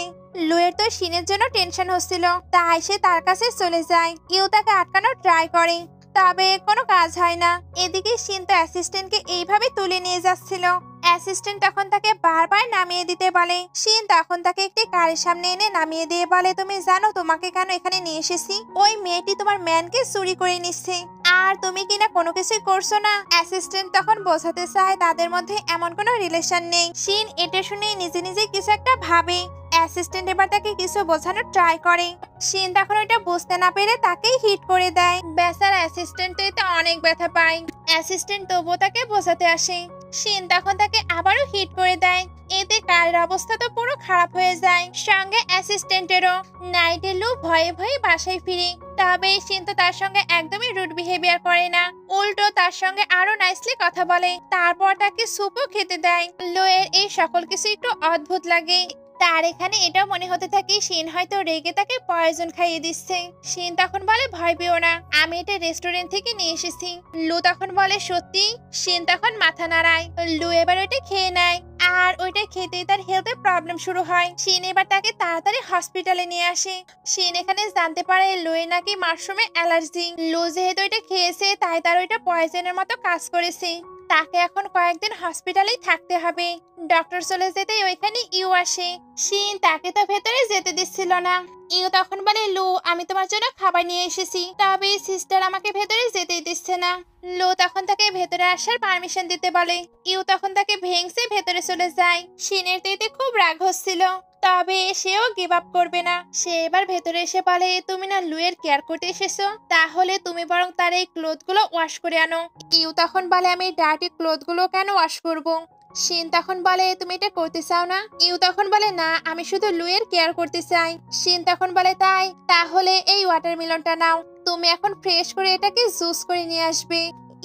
লু এর তো শিনের জন্য টেনশন হচ্ছিল, তাই সে তার কাছে চলে যায়। ইউ তাকে আটকানোর ট্রাই করে, তবে কোনো কাজ হয় না। এদিকে শিন তো অ্যাসিস্ট্যান্টকে এইভাবে তুলে নিয়ে যাচ্ছিল। অ্যাসিস্ট্যান্ট তখন তাকে বারবার নামিয়ে দিতে বলে। শিন তখন তাকে একটি গাড়ির সামনে এনে নামিয়ে দিয়ে বলে তুমি জানো তোমাকে কেন এখানে নিয়ে এসেছি? ওই মেয়েটি তোমার ম্যানকে চুরি করে নিচ্ছে, আর তুমি কিনা কোনো কিছুই করছো না। অ্যাসিস্ট্যান্ট তখন বোঝাতে চায় তাদের মধ্যে এমন কোনো রিলেশন নেই। শিন এটা শুনে নিজে নিজে কিছু একটা ভাবে। অ্যাসিস্ট্যান্ট এবার তাকে কিছু বোঝানোর ট্রাই করে। শিন তখন ওটা বুঝতে না পেরে তাকেই হিট করে দেয়। বেচারা অ্যাসিস্ট্যান্ট তো এতে অনেক ব্যথা পায়। অ্যাসিস্ট্যান্ট তবুও তাকে বোঝাতে আসে। শিন তখন তাকে আবারও হিট করে দেয়। এতে কারের অবস্থা তো পুরো খারাপ হয়ে যায়, সঙ্গে অ্যাসিস্ট্যান্টেরও। নাইটে লু ভয়ে ভয়ে বাসায় ফিরে। তবে শিন তো তার সঙ্গে একদমই রুড বিহেভিয়ার করে না, উল্টো তার সঙ্গে আরো নাইসলি কথা বলে। তারপর তাকে স্যুপও খেতে দেয়। লুয়ের এই সকল কিছু একটু অদ্ভুত লাগে। তার এখানে এটা মনে হতে থাকে শিন হয়তো রেগে তাকে পয়জন খাইয়ে দিচ্ছে। শিন তখন বলে ভয় পেও না, আমি এটা রেস্টুরেন্ট থেকে নিয়ে এসেছি। লু তখন বলে সত্যি? শিন তখন মাথা নাড়ায়। লু এবার ওইটা খেয়ে নেয়, আর ওইটা খেতেই তার হেলথে প্রবলেম শুরু হয়। শিন এবার তাকে তাড়াতাড়ি হসপিটালে নিয়ে আসে। শিন এখানে জানতে পারে লুয়ে নাকি মাশরুমে অ্যালার্জি। লু যেহেতু ওইটা খেয়েছে তাই তার ওইটা পয়জনের মতো কাজ করেছে। তাকে এখন কয়েকদিন হসপিটালেই থাকতে হবে। ডক্টর চলে যেতেই ওইখানে ইউ আসে। শিন তাকে তো ভেতরে যেতে দিচ্ছিল না। ইউ তখন বলে লু, আমি তোমার জন্য খাবার নিয়ে এসেছি, তবে সিস্টার আমাকে ভেতরে যেতেই দিচ্ছে না। লু তখন তাকে ভেতরে আসার পারমিশন দিতে বলে। ইউ তখন তাকে ভেংসে ভেতরে চলে যায়। শিনের তো এতে খুব রাগ হচ্ছিল, তবে সেও গিভ আপ করবে না। সে এবার ভেতরে এসে বলে, তুমি না লুয়ের কেয়ার করতে এসেছো, তাহলে তুমি বরং তার এই ক্লোথ গুলো ওয়াশ করে আনো। ইউ তখন বলে, আমি ডার্টি ক্লোথ গুলো কেন ওয়াশ করবো? শিন তখন বলে, তুমি এটা করতে চাও না? ইউ তখন বলে, না, আমি শুধু লুয়ের কেয়ার করতে চাই। শিন তখন বলে, তাই তাহলে এই ওয়াটারমেলনটা নাও, তুমি এখন ফ্রেশ করে এটাকে জুস করে নিয়ে আসবে।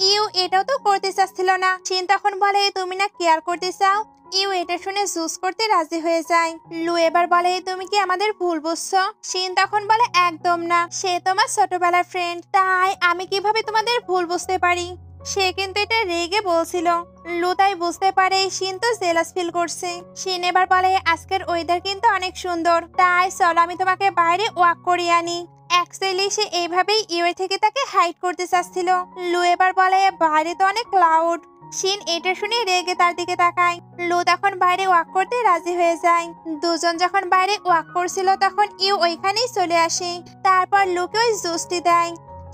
ইউ এটাও তো করতে চাচ্ছিল না। শিন তখন বলে, তুমি না কেয়ার করতে চাও? ইউ এটা শুনে জুস করতে রাজি হয়ে যায়। লু এবার বলে, তুমি কি আমাদের ভুল বুঝছো? শিন তখন বলে, একদম না, সে তোমার ছোটবেলার ফ্রেন্ড, তাই আমি কিভাবে তোমাদের ভুল বুঝতে পারি? সে কিন্তু এটা রেগে বলছিল। লু তাই বুঝতে পারে শিন তো জেলাস ফিল করছে। শিন এবার বলে, আজকের ওয়েদার কিন্তু অনেক সুন্দর, তাই চলো আমি তোমাকে বাইরে ওয়াক করিয়ে আনি। অ্যাকচুয়ালি সে এইভাবেই ইউ থেকে তাকে হাইড করতে চাচ্ছিল। লু এবার বলে, বাইরে তো অনেক ক্লাউড। শিন এটা শুনে রেগে তার দিকে তাকায়। লু তখন বাইরে ওয়াক করতে রাজি হয়ে যায়। দুজন যখন বাইরে ওয়াক করছিল তখন ইউ ওইখানেই চলে আসে। তারপর লুকে ওই জুসটি দেয়।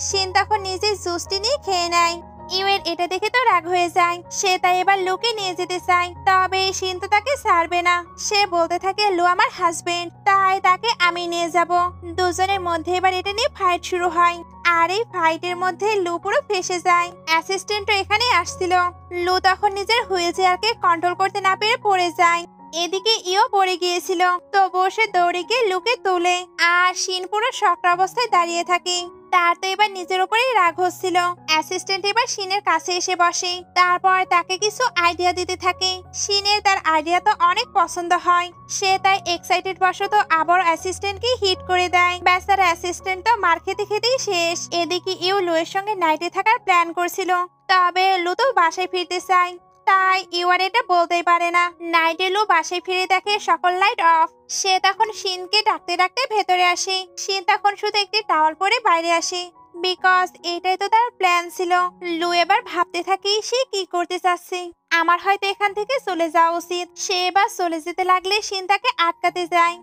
শিন তখন নিজে জুসটি নিয়ে খেয়ে নেয়। ইউ এর এটা দেখে তো রাগ হয়ে যায়। সে তাই এবার লুকে নিয়ে যেতে চায়, তবে শিন তো তাকে ছাড়বে না। সে বলতে থাকে, লু আমার হাজবেন্ড, তাই তাকে আমি নিয়ে যাব। দুজনের মধ্যে এবার এটা নিয়ে ফাইট শুরু হয়। আর এই ফাইটের মধ্যে লু পুরো ফেসে যায়। অ্যাসিস্ট্যান্টও এখানে আসছিল। লু তখন নিজের হুইল চেয়ারকে কন্ট্রোল করতে না পেরে পড়ে যায়। এদিকে ইও পড়ে গিয়েছিল, তবুও সে দৌড়ে গিয়ে লুকে তোলে। আর শিন পুরো শক্ত অবস্থায় দাঁড়িয়ে থাকে। তার তো এবার নিজের উপরেই রাগ হচ্ছিল। অ্যাসিস্ট্যান্ট এবার শিনের কাছে এসে বসে। তারপর তাকে কিছু আইডিয়া দিতে থাকে। শিনের তার আইডিয়া তো অনেক পছন্দ হয়। সে তাই এক্সাইটেড বশত আবার অ্যাসিস্ট্যান্টকে হিট করে দেয়। বেচারা অ্যাসিস্ট্যান্ট তো মার খেতে খেতেই শেষ। এদিকে ইউ লুয়ের সঙ্গে নাইটে থাকার প্ল্যান করছিল, তবে লু তো বাসায় ফিরতে চায়, তাই ইউ আর এটা বলতেই পারে না। নাইটে লু বাসায় ফিরে দেখে সকল লাইট অফ। সে তখন শিনকে ডাকতে ডাকতে ভেতরে আসে। শিন তখন শুধু একটি টাওয়াল পরে বাইরে আসে, বিকজ এটাই তো তার প্ল্যান ছিল। লু এবার ভাবতে থাকে সে কি করতে চাচ্ছে। আমার হয়তো এখান থেকে চলে যাওয়া উচিত। সে এবার চলে যেতে লাগলে শিন তাকে আটকাতে যায়।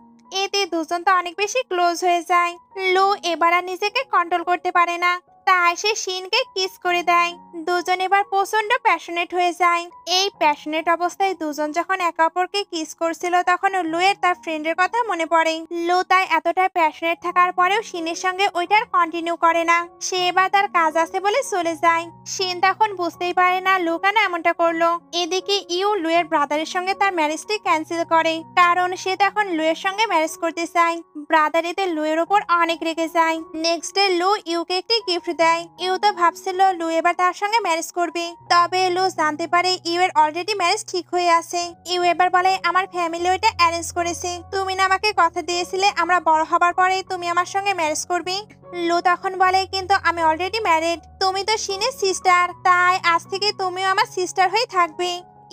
এতে দুজন তো অনেক বেশি ক্লোজ হয়ে যায়। লু এবার আর নিজেকে কন্ট্রোল করতে পারে না, তাই সে শিনকে কিস করে দেয়। দুজন এবার প্রচন্ড প্যাশনেট হয়ে যায়। এই প্যাশনেট অবস্থায় দুজন যখন একে অপরকে কিস করছিল তখন লুয়ের তার ফ্রেন্ডের কথা মনে পড়ে। লু তাই এতটা প্যাশনেট থাকার পরেও শিনের সঙ্গে ওইটার কন্টিনিউ করে না। সে এবার তার কাজ আছে বলে চলে যায়। শিন তখন বুঝতেই পারে না লু কেন এমনটা করলো। এদিকে ইউ লুয়ের ব্রাদারের সঙ্গে তার ম্যারেজটি ক্যান্সেল করে, কারণ সে তখন লুয়ের সঙ্গে ম্যারেজ করতে চায়। ব্রাদার এতে লুয়ের ওপর অনেক রেগে যায়। নেক্সট ডে লু ইউকে একটি গিফট দেয়। ইউ তো ভাবছিল লু এবার তার সঙ্গে ম্যারেজ করবে, তবে লু জানতে পারে ইউ এর অলরেডি ম্যারেজ ঠিক হয়ে আছে। ইউ এবার বলে, আমার ফ্যামিলি ওইটা অ্যারেঞ্জ করেছে, তুমি না আমাকে কথা দিয়েছিলে আমরা বড় হবার পরে তুমি আমার সঙ্গে ম্যারেজ করবে। লু তখন বলে, কিন্তু আমি অলরেডি ম্যারিড, তুমি তো শিনের সিস্টার, তাই আজ থেকে তুমিও আমার সিস্টার হয়ে থাকবে।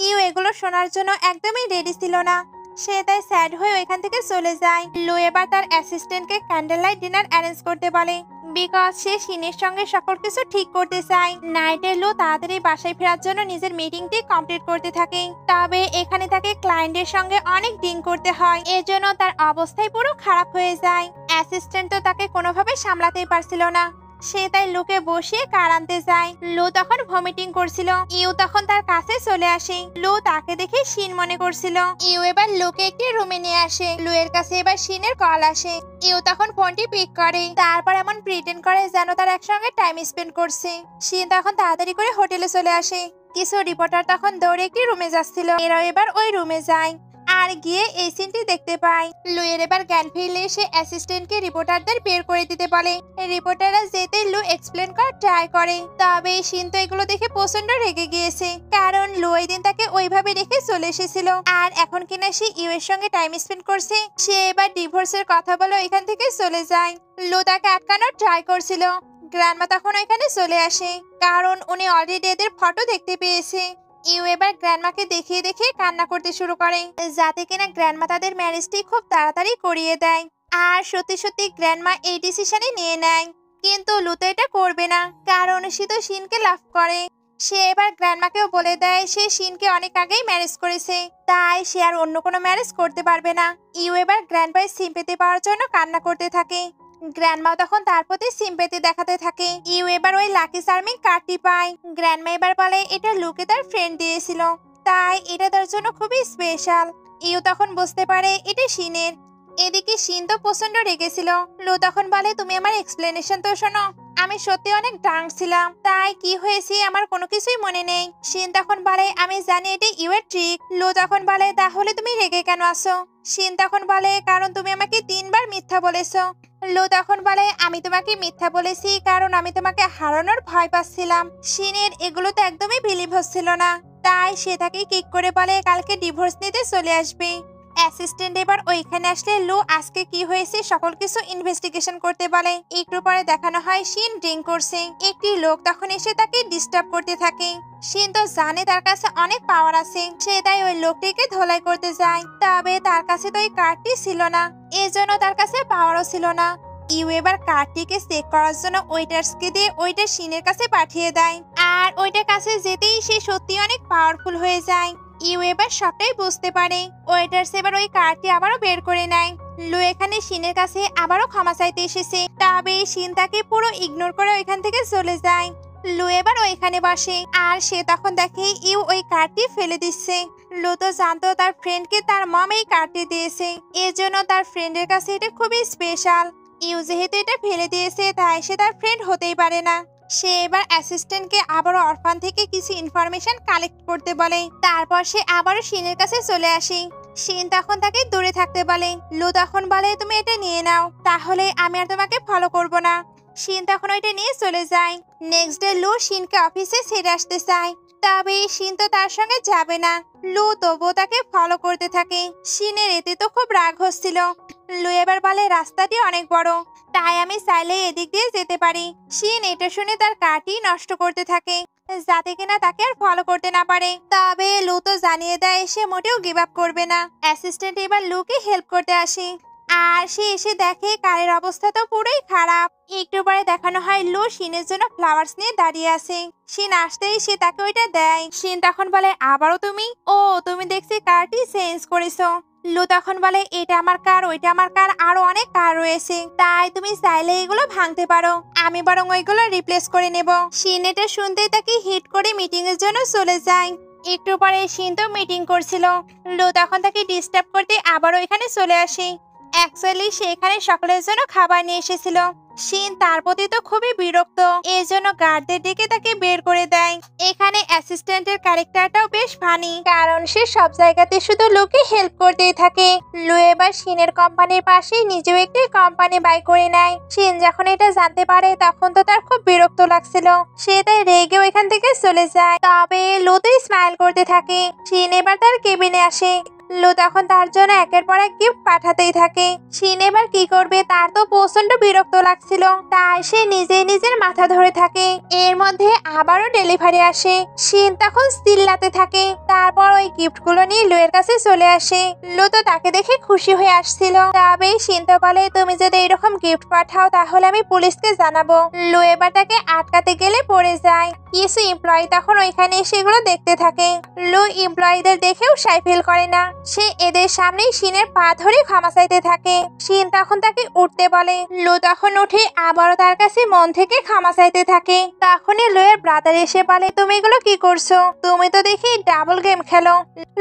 ইউ এগুলো শোনার জন্য একদমই রেডি ছিল না। সে তাই স্যাড হয়ে ওইখান থেকে চলে যায়। লু এবার তার অ্যাসিস্ট্যান্টকে ক্যান্ডেল লাইট ডিনার অ্যারেঞ্জ করতে বলে, বিকজ সে শিনের সঙ্গে সকল কিছু ঠিক করতে চায়। নাইটে লু তাড়াতাড়ি বাসায় ফেরার জন্য নিজের মিটিংটি কমপ্লিট করতে থাকে, তবে এখানে তাকে ক্লায়েন্টের সঙ্গে অনেক ডিং করতে হয়, এজন্য তার অবস্থাই পুরো খারাপ হয়ে যায়। অ্যাসিস্ট্যান্ট তো তাকে কোনোভাবে সামলাতেই পারছিল না। সে তাই লুকে বসিয়ে কার আনতে যায়। লু তখন ভমিটিং করছিল। ইউ তখন তার কাছে চলে আসে। লু তাকে দেখে শিন মনে করছিল। ইউ এবার লুকে একটি রুমে নিয়ে আসে। লু এর কাছে এবার শিনের কল আসে। ইউ তখন ফোনটি পিক করে, তারপর এমন প্রিটেন্ড করে যেন তার একসঙ্গে টাইম স্পেন্ড করছে। শিন তখন তাড়াতাড়ি করে হোটেলে চলে আসে। কিছু রিপোর্টার তখন দৌড়ে একটি রুমে যাচ্ছিল। এরাও এবার ওই রুমে যায় আর গিয়ে এই সিনটি দেখতে পায়। লুয়ের এবার জ্ঞান ফিরলে সে অ্যাসিস্ট্যান্টকে রিপোর্টারদের বের করে দিতে বলে। রিপোর্টাররা যেতে লু এক্সপ্লেন করার ট্রাই করে, তবে শিন তো এগুলো দেখে প্রচন্ড রেগে গিয়েছে, কারণ লু ওই দিন তাকে ওইভাবে রেখে চলে এসেছিল আর এখন কিনা সে ইউ এর সঙ্গে টাইম স্পেন্ড করছে। সে এবার ডিভোর্সের কথা বলে ওইখান থেকে চলে যায়। লু তাকে আটকানোর ট্রাই করছিল। গ্র্যান্ডমা তখন ওইখানে চলে আসে, কারণ উনি অলরেডি এদের ফটো দেখতে পেয়েছে। ইউ এবার গ্র্যান্ডমাকে দেখিয়ে দেখিয়ে কান্না করতে শুরু করে, যাতে কিনা গ্র্যান্ডমা তাদের ম্যারেজটি খুব তাড়াতাড়ি করিয়ে দেয়। আর সত্যি সত্যি গ্র্যান্ডমা এই ডিসিশনই নিয়ে নেয়। কিন্তু লু তো এটা করবে না, কারণ সে তো শিনকে লাভ করে। সে এবার গ্র্যান্ডমাকেও বলে দেয় সে শিনকে অনেক আগেই ম্যারেজ করেছে, তাই সে আর অন্য কোনো ম্যারেজ করতে পারবে না। ইউ এবার গ্র্যান্ডমার সিম্পেথি পাওয়ার জন্য কান্না করতে থাকে। গ্র্যান্ডমা তখন তার প্রতি সিম্পেথি দেখাতে থাকে। ইউ এবার ওই লাকি চার্মিং কার্ডটি পায়। গ্র্যান্ডমা এবার বলে এটা লুকে তার ফ্রেন্ড দিয়েছিল, তাই এটা তার জন্য খুবই স্পেশাল। ইউ তখন বুঝতে পারে এটা শিনের। এদিকে শিন তো প্রচন্ড রেগেছিল। লু তখন বলে তুমি আমার এক্সপ্লেনেশন তো শোনো, আমি সত্যি অনেক ড্রাঙ্ক ছিলাম, তাই কি হয়েছে আমার কোনো কিছুই মনে নেই। শিন তখন বলে আমি জানি এটা ইউ এর ট্রিক। লু তখন বলে তাহলে তুমি রেগে কেন আসো? শিন তখন বলে কারণ তুমি আমাকে 3 বার মিথ্যা বলেছো। লু তখন বলে আমি তোমাকে মিথ্যা বলেছি কারণ আমি তোমাকে হারানোর ভয় পাচ্ছিলাম। শিনের এগুলো তো একদমই বিলিভ হচ্ছিল না, তাই সে তাকে কিক করে বলে কালকে ডিভোর্স নিতে চলে আসবে। অ্যাসিস্ট্যান্ট এবার ওইখানে আসলে লু আজকে কি হয়েছে সকল কিছু ইনভেস্টিগেশন করতে বলে। একটু পরে দেখানো হয় শিন ড্রিঙ্ক করছে। একটি লোক তখন এসে তাকে ডিস্টার্ব করতে থাকে। শিন তো জানে তার কাছে অনেক পাওয়ার আছে, সে তাই ওই লোকটিকে ধোলাই করতে যায়। তবে তার কাছে তো ওই কার্ডটি ছিল না, এজন্য তার কাছে পাওয়ারও ছিল না। ইউ এবার কার্ডটিকে চেক করার জন্য ওয়েটার্সকে দিয়ে ওইটা শিনের কাছে পাঠিয়ে দেয়, আর ওইটার কাছে যেতেই সে সত্যি অনেক পাওয়ারফুল হয়ে যায়। ইউ এবার সবটাই বুঝতে পারে। ওয়েটার্স এবার ওই কার্ডটি আবারও বের করে নেয়। লু এখানে শিনের কাছে আবারও ক্ষমা চাইতে এসেছে, তবে শিন তাকে পুরো ইগনোর করে ওইখান থেকে চলে যায়। লু এবার ওইখানে বসে আর সে তখন দেখে ইউ ওই কার্ডটি ফেলে দিচ্ছে। লু তো জানতো তার ফ্রেন্ডকে তার মম এই কার্ডটি দিয়েছে, এজন্য তার ফ্রেন্ডের কাছে এটা খুবই স্পেশাল। ইউ যেহেতু এটা ফেলে দিয়েছে তাই সে তার ফ্রেন্ড হতেই পারে না। সে এবার অ্যাসিস্ট্যান্টকে আবারও অরফান থেকে কিছু ইনফরমেশন কালেক্ট করতে বলে। তারপর সে আবারও শিনের কাছে চলে আসে। শিন তখন তাকে দূরে থাকতে বলে। লু তখন বলে তুমি এটা নিয়ে নাও, তাহলে আমি আর তোমাকে ফলো করব না। শিন তখন ওইটা নিয়ে চলে যায়। নেক্সট ডে লু শিনকে অফিসে ছেড়ে আসতে চায়, তবে শিন তো তার সঙ্গে যাবে না। লু তবুও তাকে ফলো করতে থাকে। শিনের এতে তো খুব রাগ হচ্ছিল। লু এবার বলে রাস্তাটি অনেক বড়, তাই আমি চাইলে এদিক দিয়ে যেতে পারি। শিন এটা শুনে তার কার্ডটি নষ্ট করতে থাকে, যাতে কিনা তাকে আর ফলো করতে না পারে। তবে লু তো জানিয়ে দেয় সে মোটেও গিভ আপ করবে না। অ্যাসিস্ট্যান্ট এবার লুকে হেল্প করতে আসে, আর সে এসে দেখে কারের অবস্থা তো পুরোই খারাপ। একটু পরে দেখানো হয় লু শিনের জন্য ফ্লাওয়ার্স নিয়ে দাঁড়িয়ে আছে। শিন আসতেই সে তাকে ওইটা দেয়। শিন তখন বলে আবারও তুমি? ও তুমি দেখছি কারটি চেঞ্জ করেছো। লু তখন বলে এটা আমার কার, ওইটা আমার কার, আরো অনেক কার রয়েছে, তাই তুমি চাইলে এগুলো ভাঙতে পারো, আমি বরং ওইগুলো রিপ্লেস করে নেব। শিন এটা শুনতেই তাকে হিট করে মিটিং এর জন্য চলে যায়। একটু পরে শিন তো মিটিং করছিল। লু তখন তাকে ডিস্টার্ব করতে আবারও এখানে চলে আসে। অ্যাকচুয়ালি সে এখানে সকলের জন্য খাবার নিয়ে এসেছিল। শিন তার প্রতি তো খুবই বিরক্ত, এই জন্য গার্ডদের ডেকে তাকে বের করে দেয়। এখানে অ্যাসিস্ট্যান্টের ক্যারেক্টারটাও বেশ ফানি, কারণ সে সব জায়গাতে শুধু লুকে হেল্প করতেই থাকে। লু এবার শিনের কোম্পানির পাশেই নিজেও একটি কোম্পানি বাই করে নেয়। শিন যখন এটা জানতে পারে তখন তো তার খুব বিরক্ত লাগছিল, সে তাই রেগেও এখান থেকে চলে যায়। তবে লু তো স্মাইল করতে থাকে। শিন এবার তার কেবিনে আসে। লু তখন তার জন্য একের পর এক গিফট পাঠাতেই থাকে। শিন এবার কি করবে, তার তো প্রচন্ড বিরক্ত লাগছিল, তাই সে নিজেই নিজের মাথা ধরে থাকে। এর মধ্যে আবারও ডেলিভারি আসে। শিন তখন চিল্লাতে থাকে। তারপর ওই গিফটগুলো নিয়ে লু এর কাছে চলে আসে। লু তো তাকে দেখে খুশি হয়ে আসছিল, তবে শিন তো বলে তুমি যদি এরকম গিফট পাঠাও তাহলে আমি পুলিশকে জানাবো। লু এবার তাকে আটকাতে গেলে পড়ে যায়। কিছু এমপ্লয়ি তখন ওইখানে সেগুলো দেখতে থাকে। লু এমপ্লয়ীদের দেখেও সাই ফিল করে না। সে এদের সামনেই শিনের পা ধরে ক্ষমা চাইতে থাকে। শিন তখন তাকে উঠতে বলে। লু তখন উঠে আবারও তার কাছে মন থেকে ক্ষমা চাইতে থাকে। তখনই লুয়ের ব্রাদার এসে বলে, তুমি এগুলো কি করছো? তুমি তো দেখি ডাবল গেম খেলো।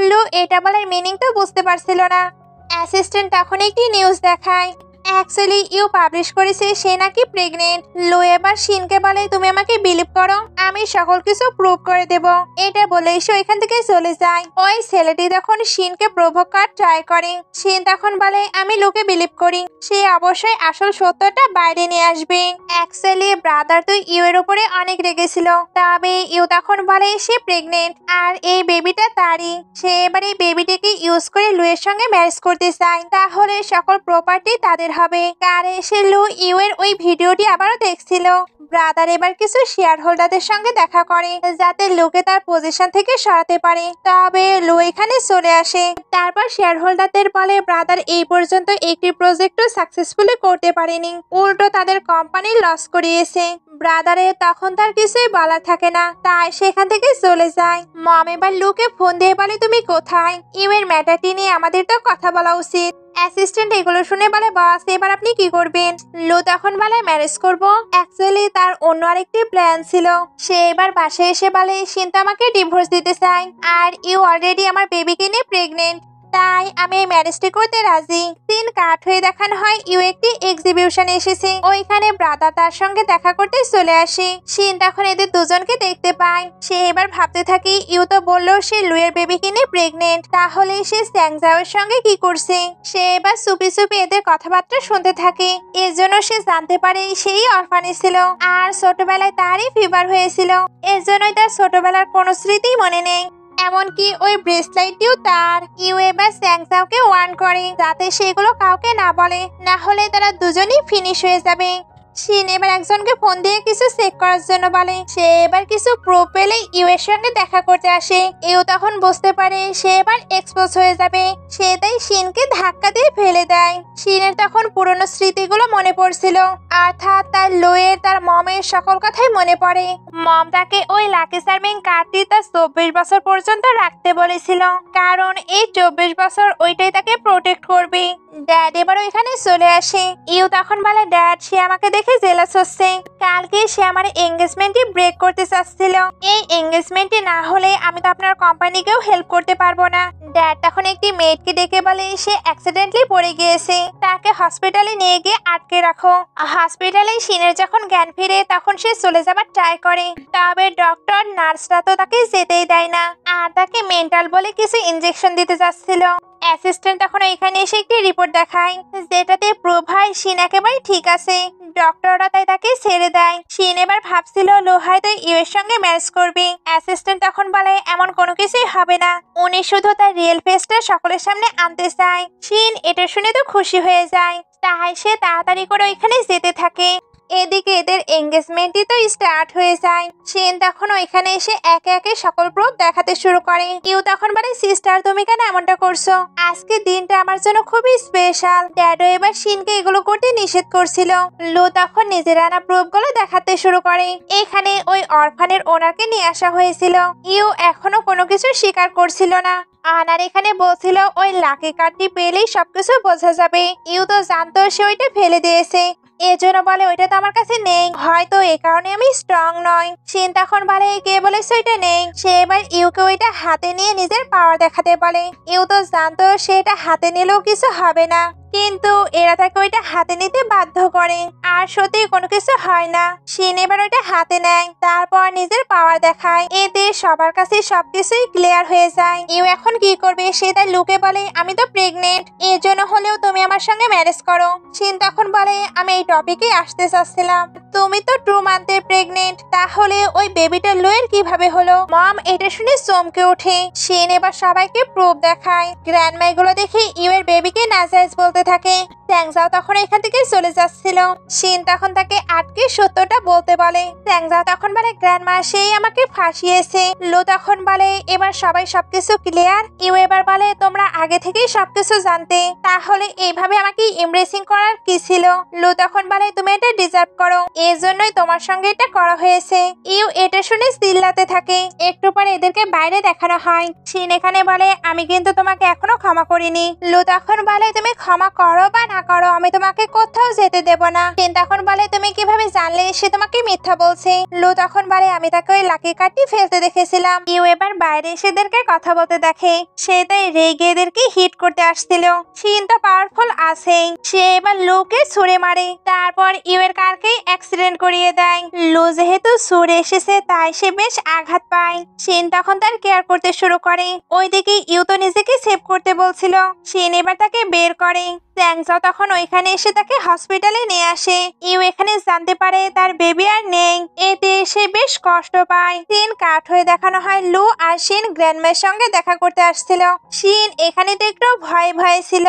লু এটা বলার মিনিং তো বুঝতে পারছিল না। অ্যাসিস্ট্যান্ট তখন একটি নিউজ দেখায়। অ্যাকচুয়ালি ইউ পাবলিশ করেছে সে নাকি প্রেগনেন্ট। লো এবার শিনকে বলে, তুমি আমাকে বিলিভ করো, আমি সকল কিছু প্রুভ করে দেব। এটা বলেই সে এখান থেকে চলে যায়। ওই ছেলেটি তখন শিনকে প্রভোগ করার ট্রাই করে। শিন তখন বলে, আমি লোকে বিলিভ করি, সে অবশ্যই আসল সত্যটা বাইরে নিয়ে আসবে। অ্যাকচুয়ালি ব্রাদার তো ইউ এর উপরে অনেক রেগেছিল। তবে ইউ তখন বলে সে প্রেগনেন্ট আর এই বেবিটা তারই। সে এবার এই বেবিটিকে ইউজ করে লুয়ের সঙ্গে ম্যারেজ করতে চায়, তাহলে সকল প্রপার্টি তাদের হবে। কার এসে লু ইউ এর ওই ভিডিওটি আবারও দেখছিল। ব্রাদার এবার কিছু শেয়ার হোল্ডারদের সঙ্গে দেখা করে যাতে লুকে তার পজিশন থেকে সরাতে পারে। তবে লু এখানে চলে আসে। তারপর শেয়ার হোল্ডারদের বলে ব্রাদার এই পর্যন্ত একটি প্রজেক্টও সাকসেসফুলি করতে পারেনি, উল্টো তাদের কোম্পানি লস করিয়েছে। ব্রাদারে তখন তার কিছুই বলার থাকে না, তাই সেখান থেকে চলে যায়। মম এবার লুকে ফোন দিয়ে বলে, তুমি কোথায়? ইউ এর ম্যাটারটি নিয়ে আমাদের তো কথা বলা উচিত। অ্যাসিস্ট্যান্ট এগুলো শুনে বলে, বস এবার আপনি কি করবেন? লু তখন বলে, ম্যারেজ করব। অ্যাকচুয়ালি তার অন্য আরেকটি প্ল্যান ছিল। সে এবার বাসায় এসে বলে, শিন তো আমাকে ডিভোর্স দিতে চায় আর ইউ অলরেডি আমার বেবিকে নিয়ে প্রেগনেন্ট, তাই আমি এই ম্যারেজটি করতে রাজি। সিন কাট হয়ে দেখানো হয় ইউ একটি এক্সিবিশনে এসেছে। ওইখানে ব্রাদার তার সঙ্গে দেখা করতে চলে আসে। শিন তখন এদের দুজনকে দেখতে পায়। সে এবার ভাবতে থাকে ইউ তো বললো সে লুয়ের বেবিকে নিয়ে প্রেগনেন্ট, তাহলে সে স্যাংজাওয়ের সঙ্গে কি করছে? সে এবার চুপি চুপি এদের কথাবার্তা শুনতে থাকে। এর জন্য সে জানতে পারে সেই অরফানে ছিল আর ছোটবেলায় তারই ফিভার হয়েছিল। এর জন্যই তার ছোটবেলার কোনো স্মৃতি মনে নেই, এমনকি ওই ব্রেসলাইটটিও তার। ইউ এবার স্যাংসাওকে ওয়ার্ন করে যাতে সেগুলো কাউকে না বলে, না হলে তারা দুজনেই ফিনিশ হয়ে যাবে। শিন এবার একজনকে ফোন দিয়ে কিছু চেক করার জন্য বলে। সে এবার কিছু প্রুফ পেলে ইউ এর সঙ্গে দেখা করতে আসে। ইউ তখন বুঝতে পারে সে এবার এক্সপোজ হয়ে যাবে। সে তাই শিনকে ধাক্কা দিয়ে ফেলে দেয়। শিনের তখন পুরনো স্মৃতিগুলো মনে পড়ছিল, অর্থাৎ তার লোয়ের তার মমের সকল কথাই মনে পড়ে। মম তাকে ওই লাকি চার্মিং কার্ডটি তার 24 বছর পর্যন্ত রাখতে বলেছিল, কারণ এই 24 বছর ওইটাই তাকে প্রোটেক্ট করবে। ড্যাড এবার ওইখানে চলে আসে। ইউ তখন বলে, ড্যাড সে আমাকে দেখে জেলাস হচ্ছে। কালকে সে আমার এঙ্গেজমেন্টটি ব্রেক করতে চাচ্ছিল। এই এঙ্গেজমেন্টটি না হলে আমি তো আপনার কোম্পানিকেও হেল্প করতে পারবো না। ড্যাড তখন একটি মেয়েটকে ডেকে বলে সে অ্যাক্সিডেন্টলি পড়ে গিয়েছে, তাকে হসপিটালে নিয়ে গিয়ে আটকে রাখো। হসপিটালে শিনের যখন জ্ঞান ফিরে তখন সে চলে যাবার ট্রাই করে, তবে ডক্টর নার্সরা তো তাকে যেতেই দেয় না আর তাকে মেন্টাল বলে কিছু ইনজেকশন দিতে যাচ্ছিল। অ্যাসিস্ট্যান্ট তখন এখানে এসে একটি রিপোর্ট দেখায় যেটাতে প্রুভ হয় শিন একেবারে ঠিক আছে। ডক্টররা তাই তাকে ছেড়ে দেয়। শিন এবার ভাবছিল লো হয়তো ইউ এর সঙ্গে ম্যাচ করবে। অ্যাসিস্ট্যান্ট তখন বলে এমন কোনো কিছুই হবে না, উনি শুধু তার রিয়েল ফেসটা সকলের সামনে আনতে চায়। শিন এটা শুনে তো খুশি হয়ে যায়, তাই সে তাড়াতাড়ি করে ওইখানে যেতে থাকে। এদিকে এদের এঙ্গেজমেন্টই তো স্টার্ট হয়ে যায়। শিন তখন ওইখানে এসে একে একে সকল প্রুফ দেখাতে শুরু করে। ইউ তখন বলে, সিস্টার তুমি কেন এমনটা করছো? আজকে দিনটা আমার জন্য খুবই স্পেশাল। ড্যাডও এবার শিনকে এগুলো করতে নিষেধ করছিল। লো তখন নিজের আনা প্রুফ গুলো দেখাতে শুরু করে। এখানে ওই অরফানের ওনারকে নিয়ে আসা হয়েছিল। ইউ এখনো কোনো কিছু স্বীকার করছিল না। আনার এখানে বলছিল ওই লাকি কার্ডটি পেলেই সবকিছু বোঝা যাবে। ইউ তো জানতো সে ওইটা ফেলে দিয়েছে, এজন্য বলে ওইটা তো আমার কাছে নেই, হয়তো এই কারণে আমি স্ট্রং নয়। শিন তখন বলে কে বলেছে ওইটা নেই? সে এবার ইউকে ওইটা হাতে নিয়ে নিজের পাওয়ার দেখাতে বলে। ইউ তো জানতো সে এটা হাতে নিলেও কিছু হবে না, কিন্তু এরা তাকে ওইটা হাতে নিতে বাধ্য করে আর সত্যি কোনো কিছু হয় না। শিন এবার ওইটা হাতে নেয়, তারপর নিজের পাওয়ার দেখায়। এতে সবার কাছে সবকিছুই ক্লিয়ার হয়ে যায়। ইউ এখন কি করবে সে তার লুকে বলে আমি তো প্রেগনেন্ট, এর জন্য হলেও তুমি আমার সঙ্গে ম্যারেজ করো। শিন তখন বলে আমি এই টপিকে আসতে চাচ্ছিলাম, তুমি তো 2 মান্থে প্রেগনেন্ট, তাহলে ওই বেবিটা লুয়ের কিভাবে হলো? মম এটা শুনে চমকে ওঠে। শিন এবার সবাইকে প্রুফ দেখায়। গ্র্যান্ডমা এগুলো দেখে ইউ এর বেবিকে নাজায়েজ বলতে থাকে। স্যাংজাও তখন এখান থেকে চলে যাচ্ছিল। শিন তখন তাকে আটকে সত্যটা বলতে বলে। স্যাংজাও তখন বলে গ্র্যান্ডমা সেই আমাকে ফাঁসিয়েছে। লো তখন বলে এবার সবাই সবকিছু ক্লিয়ার? ইউ এবার বলে তোমরা আগে থেকেই সবকিছু জানতে, তাহলে এইভাবে আমাকে এমব্রেসিং করার কি ছিল? লো তখন বলে তুমি এটা ডিজার্ভ করো। এজন্যই তোমার সঙ্গে এটা করা হয়েছে। ইউ এটা শুনে চিল্লাতে থাকে। একটু পরে এদেরকে বাইরে দেখানো হয়। শিন এখানে বলে, আমি কিন্তু তোমাকে এখনো ক্ষমা করিনি। লু তখন বলে, তুমি ক্ষমা করো বা না করো আমি তোমাকে কোথাও যেতে দেব না। শিন তখন বলে, তুমি কিভাবে জানলে সে তোমাকে মিথ্যা বলছে? লু তখন বলে, আমি তাকে ওই লাকি কার্ডটি ফেলতে দেখেছিলাম। ইউ এবার বাইরে এসে এদেরকে কথা বলতে দেখে। সে তাই রেগে এদেরকে হিট করতে আসছিল। শিন তো পাওয়ারফুল আছেই, সে এবার লুকে ছুড়ে মারে। তারপর ইউ এর কারকে অ্যাক্সিডেন্ট করিয়ে দেয়। লু যেহেতু ছুড়ে এসেছে তাই সে বেশ আঘাত পায়। শিন তখন তার কেয়ার করতে শুরু করে। ওইদিকে ইউ তো নিজেকে সেভ করতে বলছিল। শিন এবার তাকে বের করে। চ্যাংজাও তখন ওইখানে এসে তাকে হসপিটালে নিয়ে আসে। ইউ এখানে জানতে পারে তার বেবি আর নেই। এতে সে বেশ কষ্ট পায়। শিন কাঠ হয়ে দেখানো হয় লু আর শিন গ্র্যান্ডমার সঙ্গে দেখা করতে আসছিল। শিন এখানে তো একটু ভয়ে ভয়ে ছিল।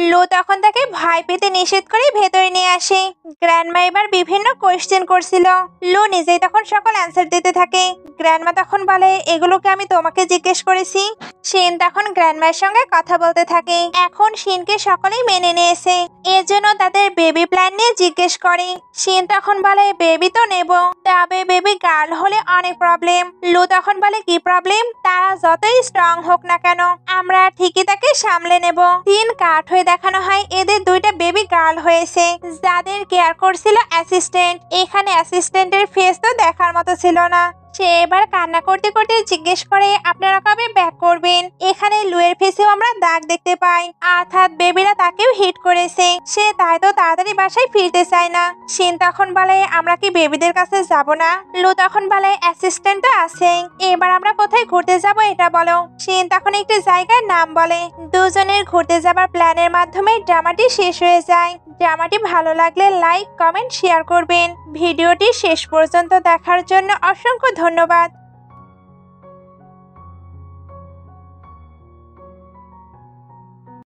লু তখন তাকে ভয় পেতে নিষেধ করে ভেতরে নিয়ে আসে। গ্র্যান্ডমা এবার বিভিন্ন কোয়েশ্চেন করছিল। লু নিজেই তখন সকল অ্যান্সার দিতে থাকে। গ্র্যান্ডমা তখন বলে, এগুলোকে আমি তোমাকে জিজ্ঞেস করেছি। শিন তখন গ্র্যান্ডমার সঙ্গে কথা বলতে থাকে। এখন শিনকে সকলেই মেনে নিয়েছে। এর জন্য তাদের বেবি প্ল্যান নিয়ে জিজ্ঞেস করে। শিন তখন বলে, বেবি তো নেব, তবে বেবি গার্ল হলে অনেক প্রবলেম। লু তখন বলে, কি প্রবলেম? তারা যতই স্ট্রং হোক না কেন আমরা ঠিকই তাকে সামলে নেব। তিন কাঠ হয়ে দেখানো হয় এদের দুইটা বেবি গার্ল হয়েছে, যাদের কেয়ার করছিল অ্যাসিস্ট্যান্ট। এখানে অ্যাসিস্ট্যান্টের ফেস তো দেখার মতো ছিল না। সে এবার কান্না করতে করতে জিজ্ঞেস করে, আপনারা কবে ব্যাক করবেন? এখানে লুয়ের ফেসেও আমরা দাগ দেখতে পাই, অর্থাৎ বেবিরা তাকেও হিট করেছে। সে তাই তো তাড়াতাড়ি বাসায় ফিরতে চায় না। শিন তখন বলে, আমরা কি বেবিদের কাছে যাব না? লু তখন বলে, অ্যাসিস্ট্যান্ট তো আছেই, এবার আমরা কোথায় ঘুরতে যাব এটা বলো। শিন তখন একটি জায়গার নাম বলে। দুজনের ঘুরতে যাবার প্ল্যানের মাধ্যমে ড্রামাটি শেষ হয়ে যায়। ড্রামাটি ভালো লাগলে লাইক, কমেন্ট, শেয়ার করবেন। ভিডিওটি শেষ পর্যন্ত দেখার জন্য অসংখ্য ধন্যবাদ।